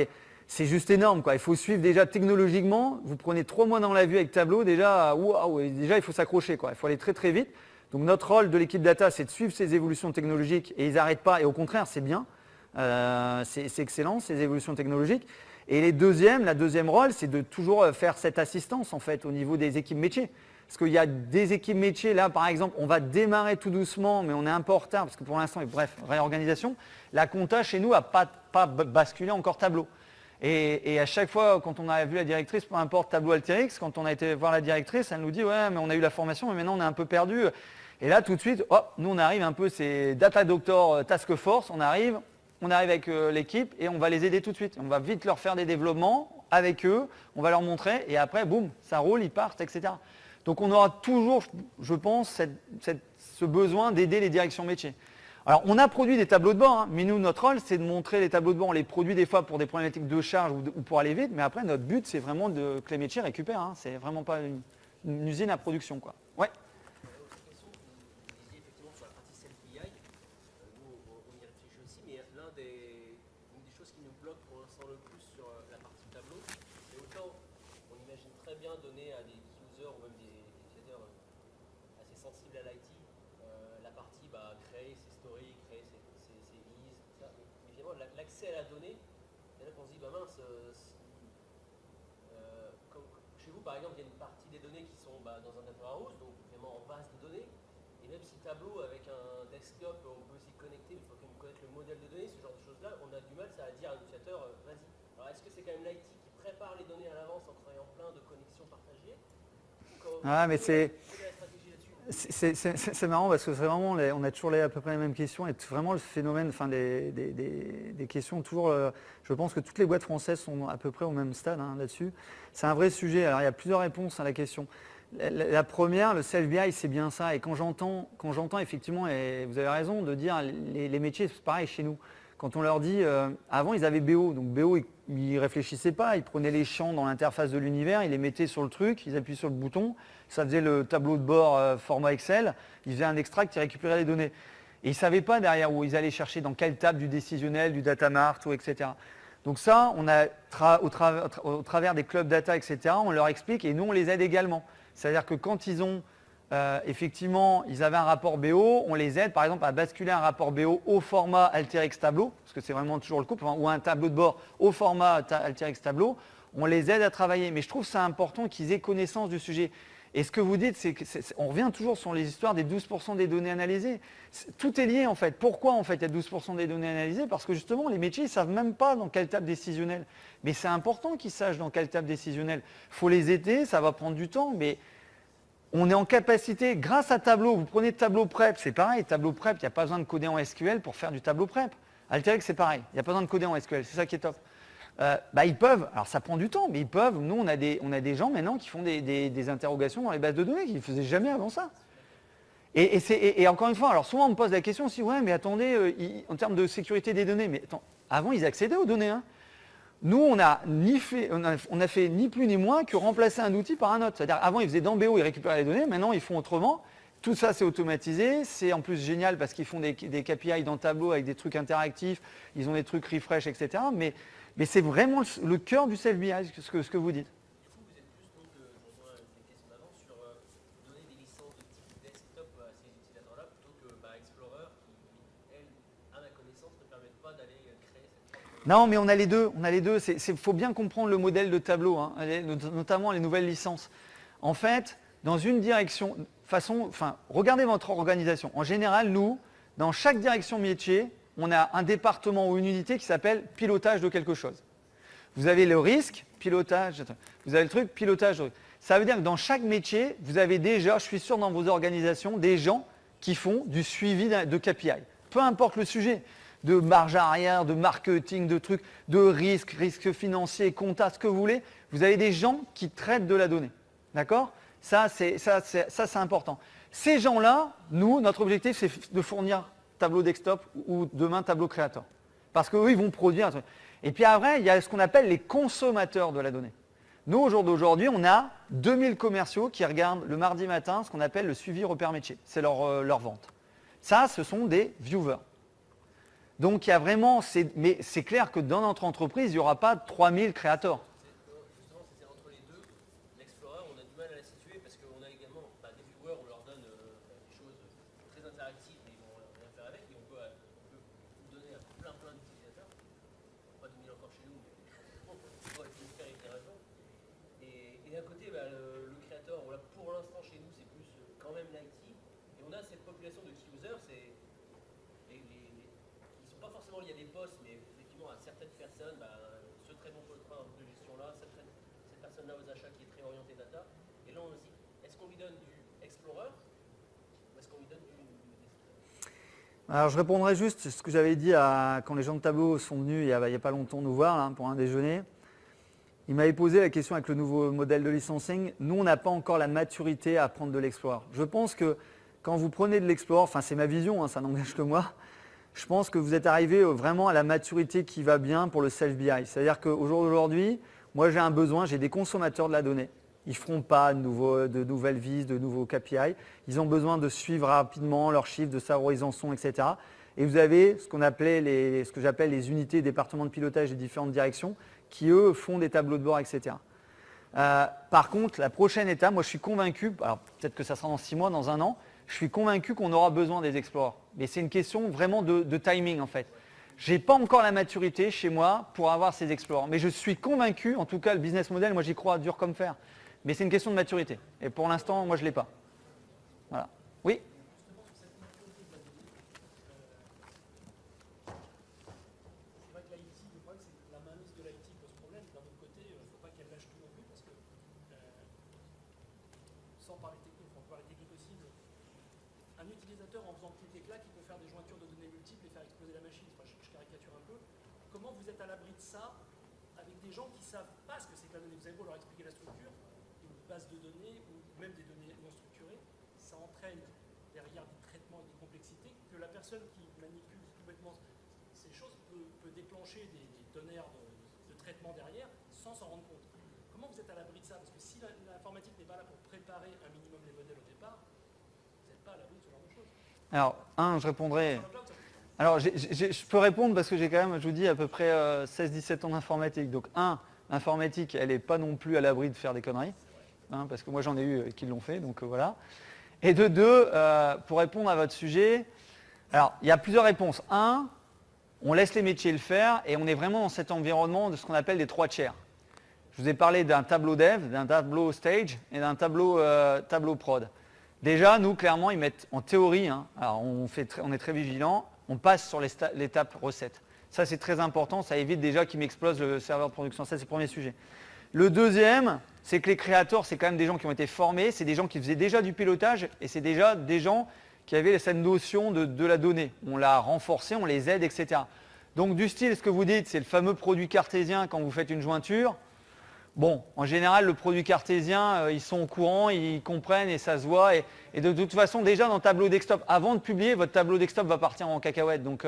c'est juste énorme, quoi. Il faut suivre déjà technologiquement. Vous prenez 3 mois dans la vue avec Tableau, déjà, waouh, déjà il faut s'accrocher, quoi. Il faut aller très très vite. Donc notre rôle de l'équipe data, c'est de suivre ces évolutions technologiques et ils n'arrêtent pas. Et au contraire, c'est bien. C'est excellent, ces évolutions technologiques. Et la deuxième rôle, c'est de toujours faire cette assistance en fait au niveau des équipes métiers. Parce qu'il y a des équipes métiers, là par exemple, on va démarrer tout doucement, mais on est un peu en retard parce que pour l'instant, bref, réorganisation. La compta chez nous n'a pas basculé encore Tableau. Et à chaque fois, quand on a vu la directrice, peu importe Tableau Alteryx, quand on a été voir la directrice, elle nous dit ouais, mais on a eu la formation, mais maintenant on est un peu perdu. Et là, tout de suite, hop, nous on arrive un peu, c'est Data Doctor Task Force, on arrive avec l'équipe et on va les aider tout de suite. On va vite leur faire des développements avec eux, on va leur montrer et après, boum, ça roule, ils partent, etc. Donc on aura toujours, je pense, ce besoin d'aider les directions métiers. Alors on a produit des tableaux de bord, hein, mais nous, notre rôle, c'est de montrer les tableaux de bord. On les produit des fois pour des problématiques de charge ou pour aller vite, mais après, notre but, c'est vraiment que les métiers récupèrent. Hein. C'est vraiment pas une usine à production, quoi. Ouais. Donner à des users ou même des utilisateurs assez sensibles à l'IT la partie créer ses stories, créer ses leads, tout ça. Mais finalement, l'accès à la donnée, c'est là qu'on se dit, mince, comme chez vous par exemple, il y a une partie des données qui sont dans un data warehouse, donc vraiment en base de données. Et même si Tableau avec un desktop, on peut s'y connecter, il faut quand même connaître le modèle de données, ce genre de choses-là, on a du mal ça à dire à un utilisateur, vas-y. Alors est-ce que c'est quand même l'IT qui prépare les données à l'avance en créant plein de connexions partagées? Ah, mais c'est marrant parce que c'est vraiment, on a toujours à peu près les mêmes questions et vraiment le phénomène, enfin des questions toujours, je pense que toutes les boîtes françaises sont à peu près au même stade hein, là-dessus. C'est un vrai sujet. Alors il y a plusieurs réponses à la question. La première, le self-BI, c'est bien ça. Et quand j'entends effectivement, et vous avez raison de dire, les métiers, c'est pareil chez nous. Quand on leur dit, avant ils avaient BO, donc BO ils ne réfléchissaient pas, ils prenaient les champs dans l'interface de l'univers, ils les mettaient sur le truc, ils appuyaient sur le bouton, ça faisait le tableau de bord format Excel, ils faisaient un extract, ils récupéraient les données. Et ils ne savaient pas derrière où ils allaient chercher, dans quelle table du décisionnel, du data mart, etc. Donc ça, on a au travers des clubs data, etc., on leur explique et nous on les aide également. C'est-à-dire que quand ils ont effectivement, ils avaient un rapport BO, on les aide par exemple à basculer un rapport BO au format Alteryx Tableau, parce que c'est vraiment toujours le couple, hein, ou un tableau de bord au format Alteryx Tableau, on les aide à travailler. Mais je trouve ça important qu'ils aient connaissance du sujet. Et ce que vous dites, c'est qu'on revient toujours sur les histoires des 12% des données analysées. Tout est lié en fait. Pourquoi en fait il y a 12% des données analysées? Parce que justement, les métiers ne savent même pas dans quelle table décisionnelle. Mais c'est important qu'ils sachent dans quelle table décisionnelle. Il faut les aider, ça va prendre du temps, mais on est en capacité, grâce à Tableau, vous prenez Tableau Prep, c'est pareil, Tableau Prep, il n'y a pas besoin de coder en SQL pour faire du Tableau Prep. Alteryx, c'est pareil, il n'y a pas besoin de coder en SQL, c'est ça qui est top. Ils peuvent, alors ça prend du temps, mais ils peuvent, nous on a des gens maintenant qui font des interrogations dans les bases de données qu'ils ne faisaient jamais avant ça. Et encore une fois, alors souvent on me pose la question aussi, ouais mais attendez, en termes de sécurité des données, mais attends, avant ils accédaient aux données, hein. Nous, on a fait ni plus ni moins que remplacer un outil par un autre. C'est-à-dire, avant, ils faisaient dans BO, ils récupéraient les données. Maintenant, ils font autrement. Tout ça, c'est automatisé. C'est en plus génial parce qu'ils font des KPI dans Tableau avec des trucs interactifs. Ils ont des trucs refresh, etc. Mais c'est vraiment le cœur du self-BI, ce que vous dites. Vous êtes plus donc, je rejoins une question d'avant, sur donner des licences de type desktop à ces utilisateurs-là plutôt que Explorer qui, elle, à ma connaissance, ne permettent pas d'aller créer cette. Non, mais on a les deux. Il faut bien comprendre le modèle de Tableau, hein, notamment les nouvelles licences. En fait, dans une direction, regardez votre organisation. En général, nous, dans chaque direction métier, on a un département ou une unité qui s'appelle pilotage de quelque chose. Vous avez le risque, pilotage, vous avez le truc, pilotage. Ça veut dire que dans chaque métier, vous avez déjà, je suis sûr dans vos organisations, des gens qui font du suivi de KPI. Peu importe le sujet. De marge arrière, de marketing, de trucs, de risque financier, compta, ce que vous voulez. Vous avez des gens qui traitent de la donnée. D'accord ? Ça, c'est important. Ces gens-là, nous, notre objectif, c'est de fournir Tableau Desktop ou demain Tableau Creator. Parce qu'eux, ils vont produire un truc. Et puis après, il y a ce qu'on appelle les consommateurs de la donnée. Nous, au jour d'aujourd'hui, on a 2000 commerciaux qui regardent le mardi matin ce qu'on appelle le suivi repère métier. C'est leur vente. Ça, ce sont des viewers. Donc il y a vraiment, mais c'est clair que dans notre entreprise, il n'y aura pas 3000 créateurs. Justement, c'est entre les deux. L'Explorer, on a du mal à la situer parce qu'on a également des viewers, on leur donne des choses très interactives et ils vont rien faire avec. Et on peut donner à plein d'utilisateurs. Pas 2000 encore chez nous, mais on pourrait essayer de faire une raison. Et d'un côté, le créateur, pour l'instant chez nous, c'est plus quand même l'IT. Et on a cette population de key users, c'est qui ne sont pas forcément liés à des postes, mais effectivement à certaines personnes, ce très bon train de gestion-là, cette personne-là aux achats qui est très orientée data. Et là, on se dit, est-ce qu'on lui donne du Explorer ou est-ce qu'on lui donne du Alors je répondrai juste ce que j'avais dit quand les gens de Tableau sont venus il n'y a pas longtemps nous voir là, pour un déjeuner. Ils m'avaient posé la question avec le nouveau modèle de licensing. Nous, on n'a pas encore la maturité à prendre de l'Explorer. Je pense que quand vous prenez de l'Explorer, enfin c'est ma vision, ça n'engage que moi, je pense que vous êtes arrivé vraiment à la maturité qui va bien pour le self-BI. C'est-à-dire qu'au jour d'aujourd'hui, moi j'ai un besoin, j'ai des consommateurs de la donnée. Ils ne feront pas de nouvelles vis, de nouveaux KPI. Ils ont besoin de suivre rapidement leurs chiffres, de savoir où ils en sont, etc. Et vous avez ce que j'appelle les unités, départements de pilotage des différentes directions qui, eux, font des tableaux de bord, etc. Par contre, la prochaine étape, moi je suis convaincu, alors peut-être que ça sera dans 6 mois, dans 1 an, je suis convaincu qu'on aura besoin des Explorers. Mais c'est une question vraiment de timing en fait. Je n'ai pas encore la maturité chez moi pour avoir ces Explorers. Mais je suis convaincu, en tout cas le business model, moi j'y crois dur comme fer. Mais c'est une question de maturité. Et pour l'instant, moi je ne l'ai pas. Voilà. Oui ? C'est vrai que l'IT, le problème, c'est que la mainmise de l'IT pose problème. D'un autre côté, il ne faut pas qu'elle lâche tout non plus, parce que, sans parler technique, on peut parler technique aussi, mais un utilisateur en faisant clic et clac, il peut faire des jointures de données multiples et faire exploser la machine. Enfin, je caricature un peu. Comment vous êtes à l'abri de ça avec des gens qui ne savent pas ce que c'est que la donnée? Vous avez beau leur expliquer la structure, une base de données ou même des données non structurées, ça entraîne derrière des traitements et des complexités que la personne qui manipule complètement ces choses peut déclencher des tonnerres de traitement derrière sans s'en rendre compte. Comment vous êtes à l'abri de ça? Parce que si l'informatique n'est pas là pour préparer un minimum les modèles au départ, vous n'êtes pas à l'abri de ce genre de choses. Alors, je répondrai. Alors, je peux répondre parce que j'ai quand même, je vous dis, à peu près 16-17 ans d'informatique. Donc, l'informatique, elle n'est pas non plus à l'abri de faire des conneries. Parce que moi, j'en ai eu qui l'ont fait, donc voilà. Et de deux, pour répondre à votre sujet, alors, il y a plusieurs réponses. On laisse les métiers le faire et on est vraiment dans cet environnement de ce qu'on appelle des 3 tiers. Je vous ai parlé d'un tableau dev, d'un tableau stage et d'un tableau prod. Déjà, nous, clairement, ils mettent en théorie, alors on est très vigilant, on passe sur l'étape recette. Ça, c'est très important, ça évite déjà qu'ils m'explosent le serveur de production. Ça, c'est le premier sujet. Le deuxième, c'est que les créateurs, c'est quand même des gens qui ont été formés, c'est des gens qui faisaient déjà du pilotage et c'est déjà des gens qui avaient cette notion de la donnée. On l'a renforcé, on les aide, etc. Donc, du style, ce que vous dites, c'est le fameux produit cartésien quand vous faites une jointure. Bon, en général, le produit cartésien, ils sont au courant, ils comprennent et ça se voit. Et de toute façon, déjà dans le tableau desktop, avant de publier, votre tableau desktop va partir en cacahuète. Donc,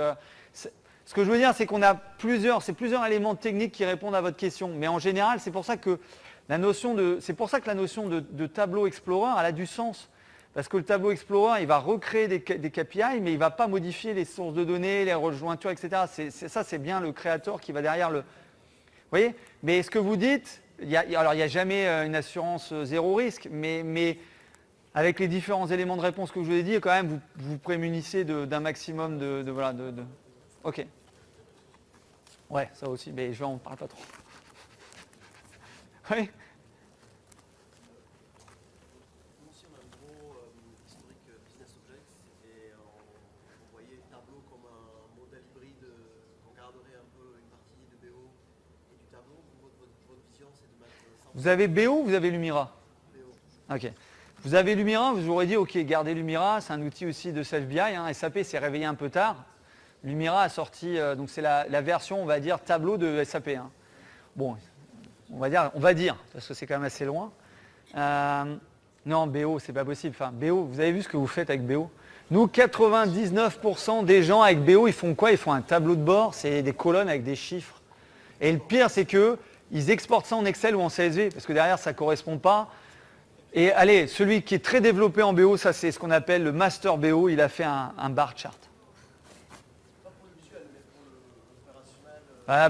ce que je veux dire, c'est qu'on a plusieurs éléments techniques qui répondent à votre question. Mais en général, c'est pour ça que la notion de tableau Explorer, elle a du sens. Parce que le tableau Explorer, il va recréer des KPI, mais il ne va pas modifier les sources de données, les rejointures, etc. Ça, c'est bien le créateur qui va derrière le... Vous voyez? Mais ce que vous dites, alors il n'y a jamais une assurance zéro risque, mais avec les différents éléments de réponse que je vous ai dit, quand même, vous prémunissez d'un maximum de. Ok. Ouais, ça aussi, mais je n'en parle pas trop. Oui. Nous aussi, on a un gros historique business objects et on voyait Tableau comme un modèle hybride. On garderait un peu une partie de BO et du tableau. Votre vision, c'est de mettre... Vous avez BO ou vous avez Lumira? BO. Ok. Vous avez Lumira, vous aurez dit, ok, gardez Lumira, c'est un outil aussi de self-BI. SAP s'est réveillé un peu tard. Lumira a sorti, donc c'est la version, on va dire, tableau de SAP. Bon, on va dire, parce que c'est quand même assez loin. Non, BO, c'est pas possible. Enfin, BO, vous avez vu ce que vous faites avec BO? Nous, 99% des gens avec BO, ils font quoi? Ils font un tableau de bord, c'est des colonnes avec des chiffres. Et le pire, c'est qu'ils exportent ça en Excel ou en CSV, parce que derrière, ça ne correspond pas. Et allez, celui qui est très développé en BO, ça c'est ce qu'on appelle le master BO, il a fait un bar chart. Pas pour le visuel, mais Ah,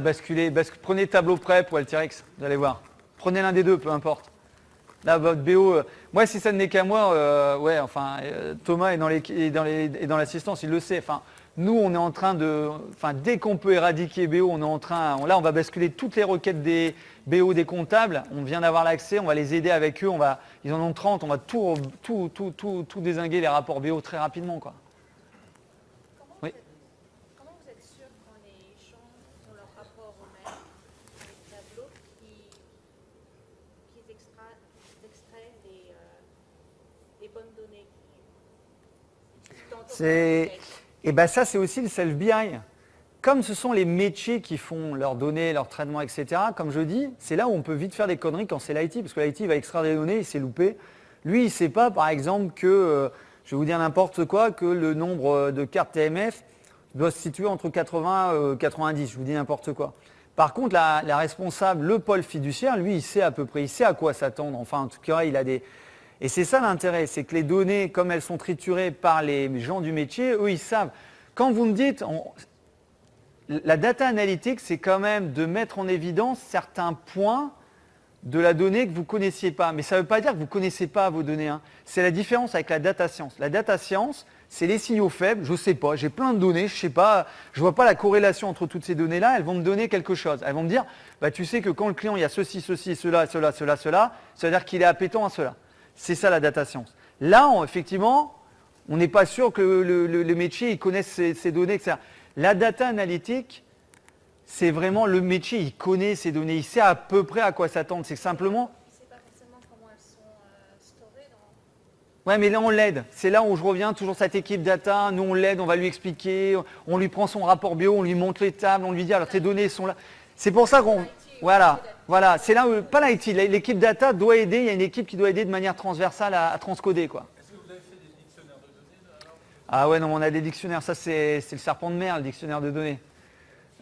prenez Tableau Prep ou Alteryx, vous allez voir. Prenez l'un des deux, peu importe. Là, votre BO, moi, si ça ne n'est qu'à moi, Thomas est dans l'assistance, il le sait. Enfin, nous, on est en train dès qu'on peut éradiquer BO, là, on va basculer toutes les requêtes des BO des comptables. On vient d'avoir l'accès, on va les aider avec eux. Ils en ont 30, on va tout dézinguer les rapports BO très rapidement, quoi. Oui. Comment vous êtes sûr quand les gens ont leur rapport au même avec Tableau qu'ils extraient les bonnes données Ça, c'est aussi le self-BI. Comme ce sont les métiers qui font leurs données, leurs traitements, etc., comme je dis, c'est là où on peut vite faire des conneries quand c'est l'IT, parce que l'IT va extraire des données, il s'est loupé. Lui, il ne sait pas, par exemple, que, je vais vous dire n'importe quoi, que le nombre de cartes TMF doit se situer entre 80 et 90, je vous dis n'importe quoi. Par contre, la responsable, le pôle fiduciaire, lui, il sait à peu près, il sait à quoi s'attendre. Enfin, en tout cas, il a des... Et c'est ça l'intérêt, c'est que les données, comme elles sont triturées par les gens du métier, eux, ils savent. Quand vous me dites... La data analytics, c'est quand même de mettre en évidence certains points de la donnée que vous ne connaissiez pas. Mais ça ne veut pas dire que vous ne connaissez pas vos données. Hein. C'est la différence avec la data science. La data science, c'est les signaux faibles. Je ne sais pas, j'ai plein de données, je ne sais pas, je ne vois pas la corrélation entre toutes ces données-là. Elles vont me donner quelque chose. Elles vont me dire, tu sais que quand le client, il y a ceci, cela, ça veut dire qu'il est appétant à cela. C'est ça la data science. Là, effectivement, on n'est pas sûr que le métier il connaisse ces données, etc. La data analytique, c'est vraiment le métier, il connaît ces données, il sait à peu près à quoi s'attendre. C'est simplement... Il ne sait pas forcément comment elles sont storées dans... Ouais, mais là, on l'aide. C'est là où je reviens, toujours cette équipe data. Nous, on l'aide, on va lui expliquer, on lui prend son rapport bio, on lui montre les tables, on lui dit, alors tes données sont là. C'est pour ça qu'on... Voilà. C'est là où... Pas l'IT, l'équipe data doit aider, il y a une équipe qui doit aider de manière transversale à transcoder, quoi. Est-ce que vous avez fait des dictionnaires de données alors? Ah ouais, non, on a des dictionnaires, ça c'est le serpent de mer, le dictionnaire de données.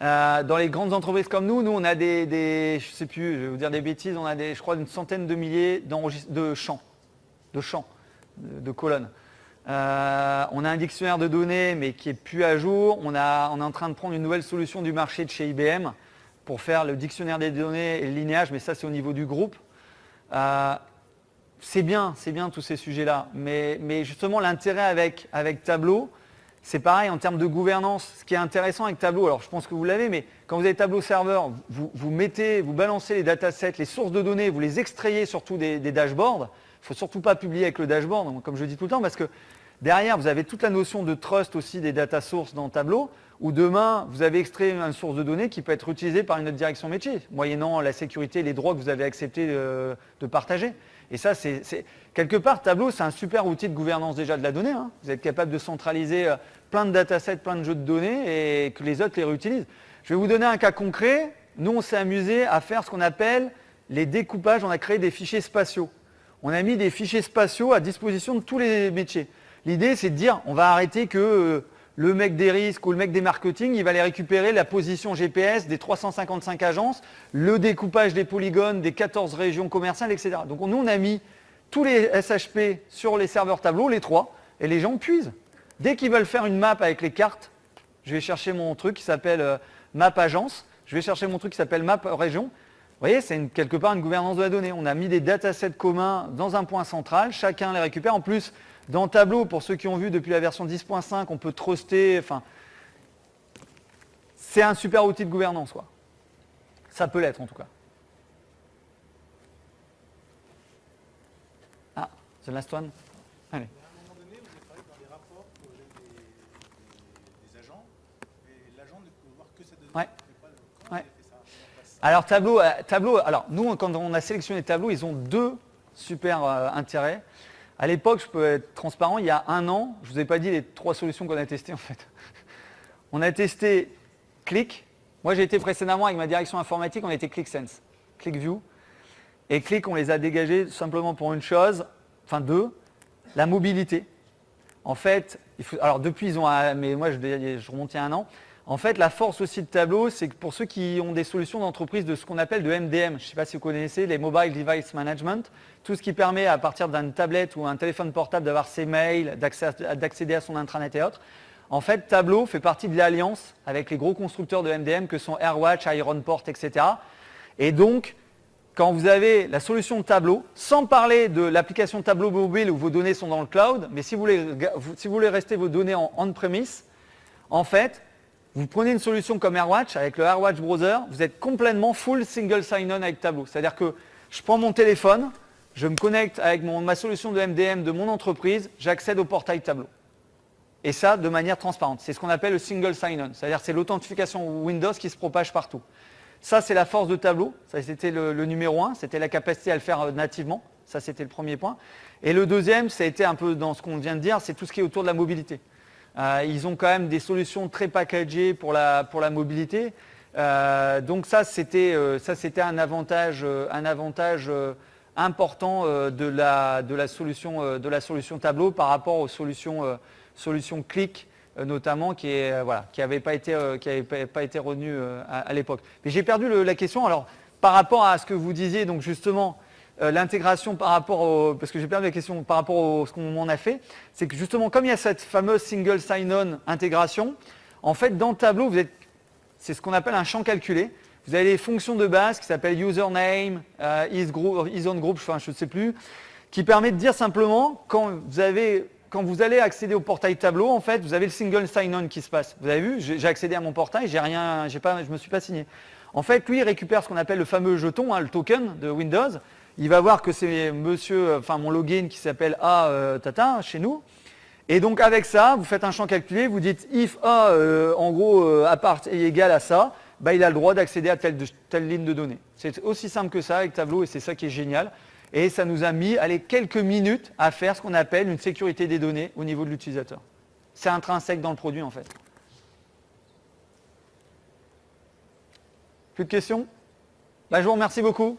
Dans les grandes entreprises comme nous, on a je sais plus, je vais vous dire des bêtises, on a je crois une centaine de milliers de champs, de colonnes. On a un dictionnaire de données, mais qui est plus à jour. On est en train de prendre une nouvelle solution du marché de chez IBM pour faire le dictionnaire des données et le linéage, mais ça c'est au niveau du groupe. C'est bien tous ces sujets-là, mais justement l'intérêt avec Tableau, c'est pareil en termes de gouvernance. Ce qui est intéressant avec Tableau, alors je pense que vous l'avez, mais quand vous avez Tableau serveur, vous balancez les datasets, les sources de données, vous les extrayez surtout des dashboards. Il ne faut surtout pas publier avec le dashboard, comme je dis tout le temps, parce que derrière, vous avez toute la notion de trust aussi des data sources dans Tableau, où demain, vous avez extrait une source de données qui peut être utilisée par une autre direction métier, moyennant la sécurité et les droits que vous avez accepté de partager. Et ça, quelque part, Tableau, c'est un super outil de gouvernance déjà de la donnée. Hein. Vous êtes capable de centraliser plein de datasets, plein de jeux de données et que les autres les réutilisent. Je vais vous donner un cas concret. Nous, on s'est amusé à faire ce qu'on appelle les découpages. On a créé des fichiers spatiaux. On a mis des fichiers spatiaux à disposition de tous les métiers. L'idée, c'est de dire, on va arrêter que le mec des risques ou le mec des marketing, il va aller récupérer la position GPS des 355 agences, le découpage des polygones des 14 régions commerciales, etc. Donc nous, on a mis tous les SHP sur les serveurs Tableau, les 3, et les gens puisent. Dès qu'ils veulent faire une map avec les cartes, je vais chercher mon truc qui s'appelle map agence, je vais chercher mon truc qui s'appelle map région. Vous voyez, c'est quelque part une gouvernance de la donnée. On a mis des datasets communs dans un point central, chacun les récupère. En plus, dans Tableau, pour ceux qui ont vu depuis la version 10.5, on peut truster. Enfin, c'est un super outil de gouvernance, quoi. Ça peut l'être en tout cas. Ah, the last one. Allez. À un moment donné, vous avez parlé dans les rapports pour des agents, et l'agent ne peut voir que sa donnée. Ouais. Comment Ouais. vous avez fait ça? Comment on passe ça? Alors Tableau, alors nous quand on a sélectionné Tableau, ils ont deux super intérêts. À l'époque, je peux être transparent, il y a un an, je ne vous ai pas dit les 3 solutions qu'on a testées en fait. On a testé Qlik. Moi j'ai été précédemment avec ma direction informatique, on a été QlikSense, QlikView. Et Qlik, on les a dégagés simplement pour une chose, enfin deux, la mobilité. En fait, alors depuis ils ont, mais moi je remonte il y a un an. En fait, la force aussi de Tableau, c'est que pour ceux qui ont des solutions d'entreprise de ce qu'on appelle de MDM, je ne sais pas si vous connaissez, les Mobile Device Management, tout ce qui permet à partir d'une tablette ou un téléphone portable d'avoir ses mails, d'accéder à son intranet et autres. En fait, Tableau fait partie de l'alliance avec les gros constructeurs de MDM que sont AirWatch, Ironport, etc. Et donc, quand vous avez la solution Tableau, sans parler de l'application Tableau mobile où vos données sont dans le cloud, mais si vous voulez rester vos données en on-premise, en fait, vous prenez une solution comme AirWatch, avec le AirWatch Browser, vous êtes complètement full single sign-on avec Tableau. C'est-à-dire que je prends mon téléphone, je me connecte avec ma solution de MDM de mon entreprise, j'accède au portail Tableau. Et ça, de manière transparente. C'est ce qu'on appelle le single sign-on. C'est-à-dire c'est l'authentification Windows qui se propage partout. Ça, c'est la force de Tableau. Ça, c'était le numéro 1. C'était la capacité à le faire nativement. Ça, c'était le premier point. Et le deuxième, ça a été un peu dans ce qu'on vient de dire, c'est tout ce qui est autour de la mobilité. Ils ont quand même des solutions très packagées pour la mobilité. Donc ça, c'était un avantage important de la solution Tableau par rapport aux solutions Qlik notamment qui n'avait pas été retenu à l'époque. Mais j'ai perdu la question. Alors par rapport à ce que vous disiez, donc justement l'intégration par rapport parce que j'ai perdu la question par rapport à ce qu'on en a fait, c'est que justement comme il y a cette fameuse single sign-on intégration, en fait dans Tableau c'est ce qu'on appelle un champ calculé. Vous avez des fonctions de base qui s'appellent username, isOwnGroup, enfin je ne sais plus, qui permet de dire simplement quand vous allez accéder au portail Tableau, en fait, vous avez le single sign-on qui se passe. Vous avez vu, j'ai accédé à mon portail, je me suis pas signé. En fait, lui, il récupère ce qu'on appelle le fameux jeton, le token de Windows. Il va voir que c'est mon login qui s'appelle Tata chez nous. Et donc avec ça, vous faites un champ calculé, vous dites if A en gros est égal à ça, il a le droit d'accéder à telle ligne de données. C'est aussi simple que ça avec Tableau et c'est ça qui est génial. Et ça nous a mis quelques minutes à faire ce qu'on appelle une sécurité des données au niveau de l'utilisateur. C'est intrinsèque dans le produit en fait. Plus de questions ? Je vous remercie beaucoup.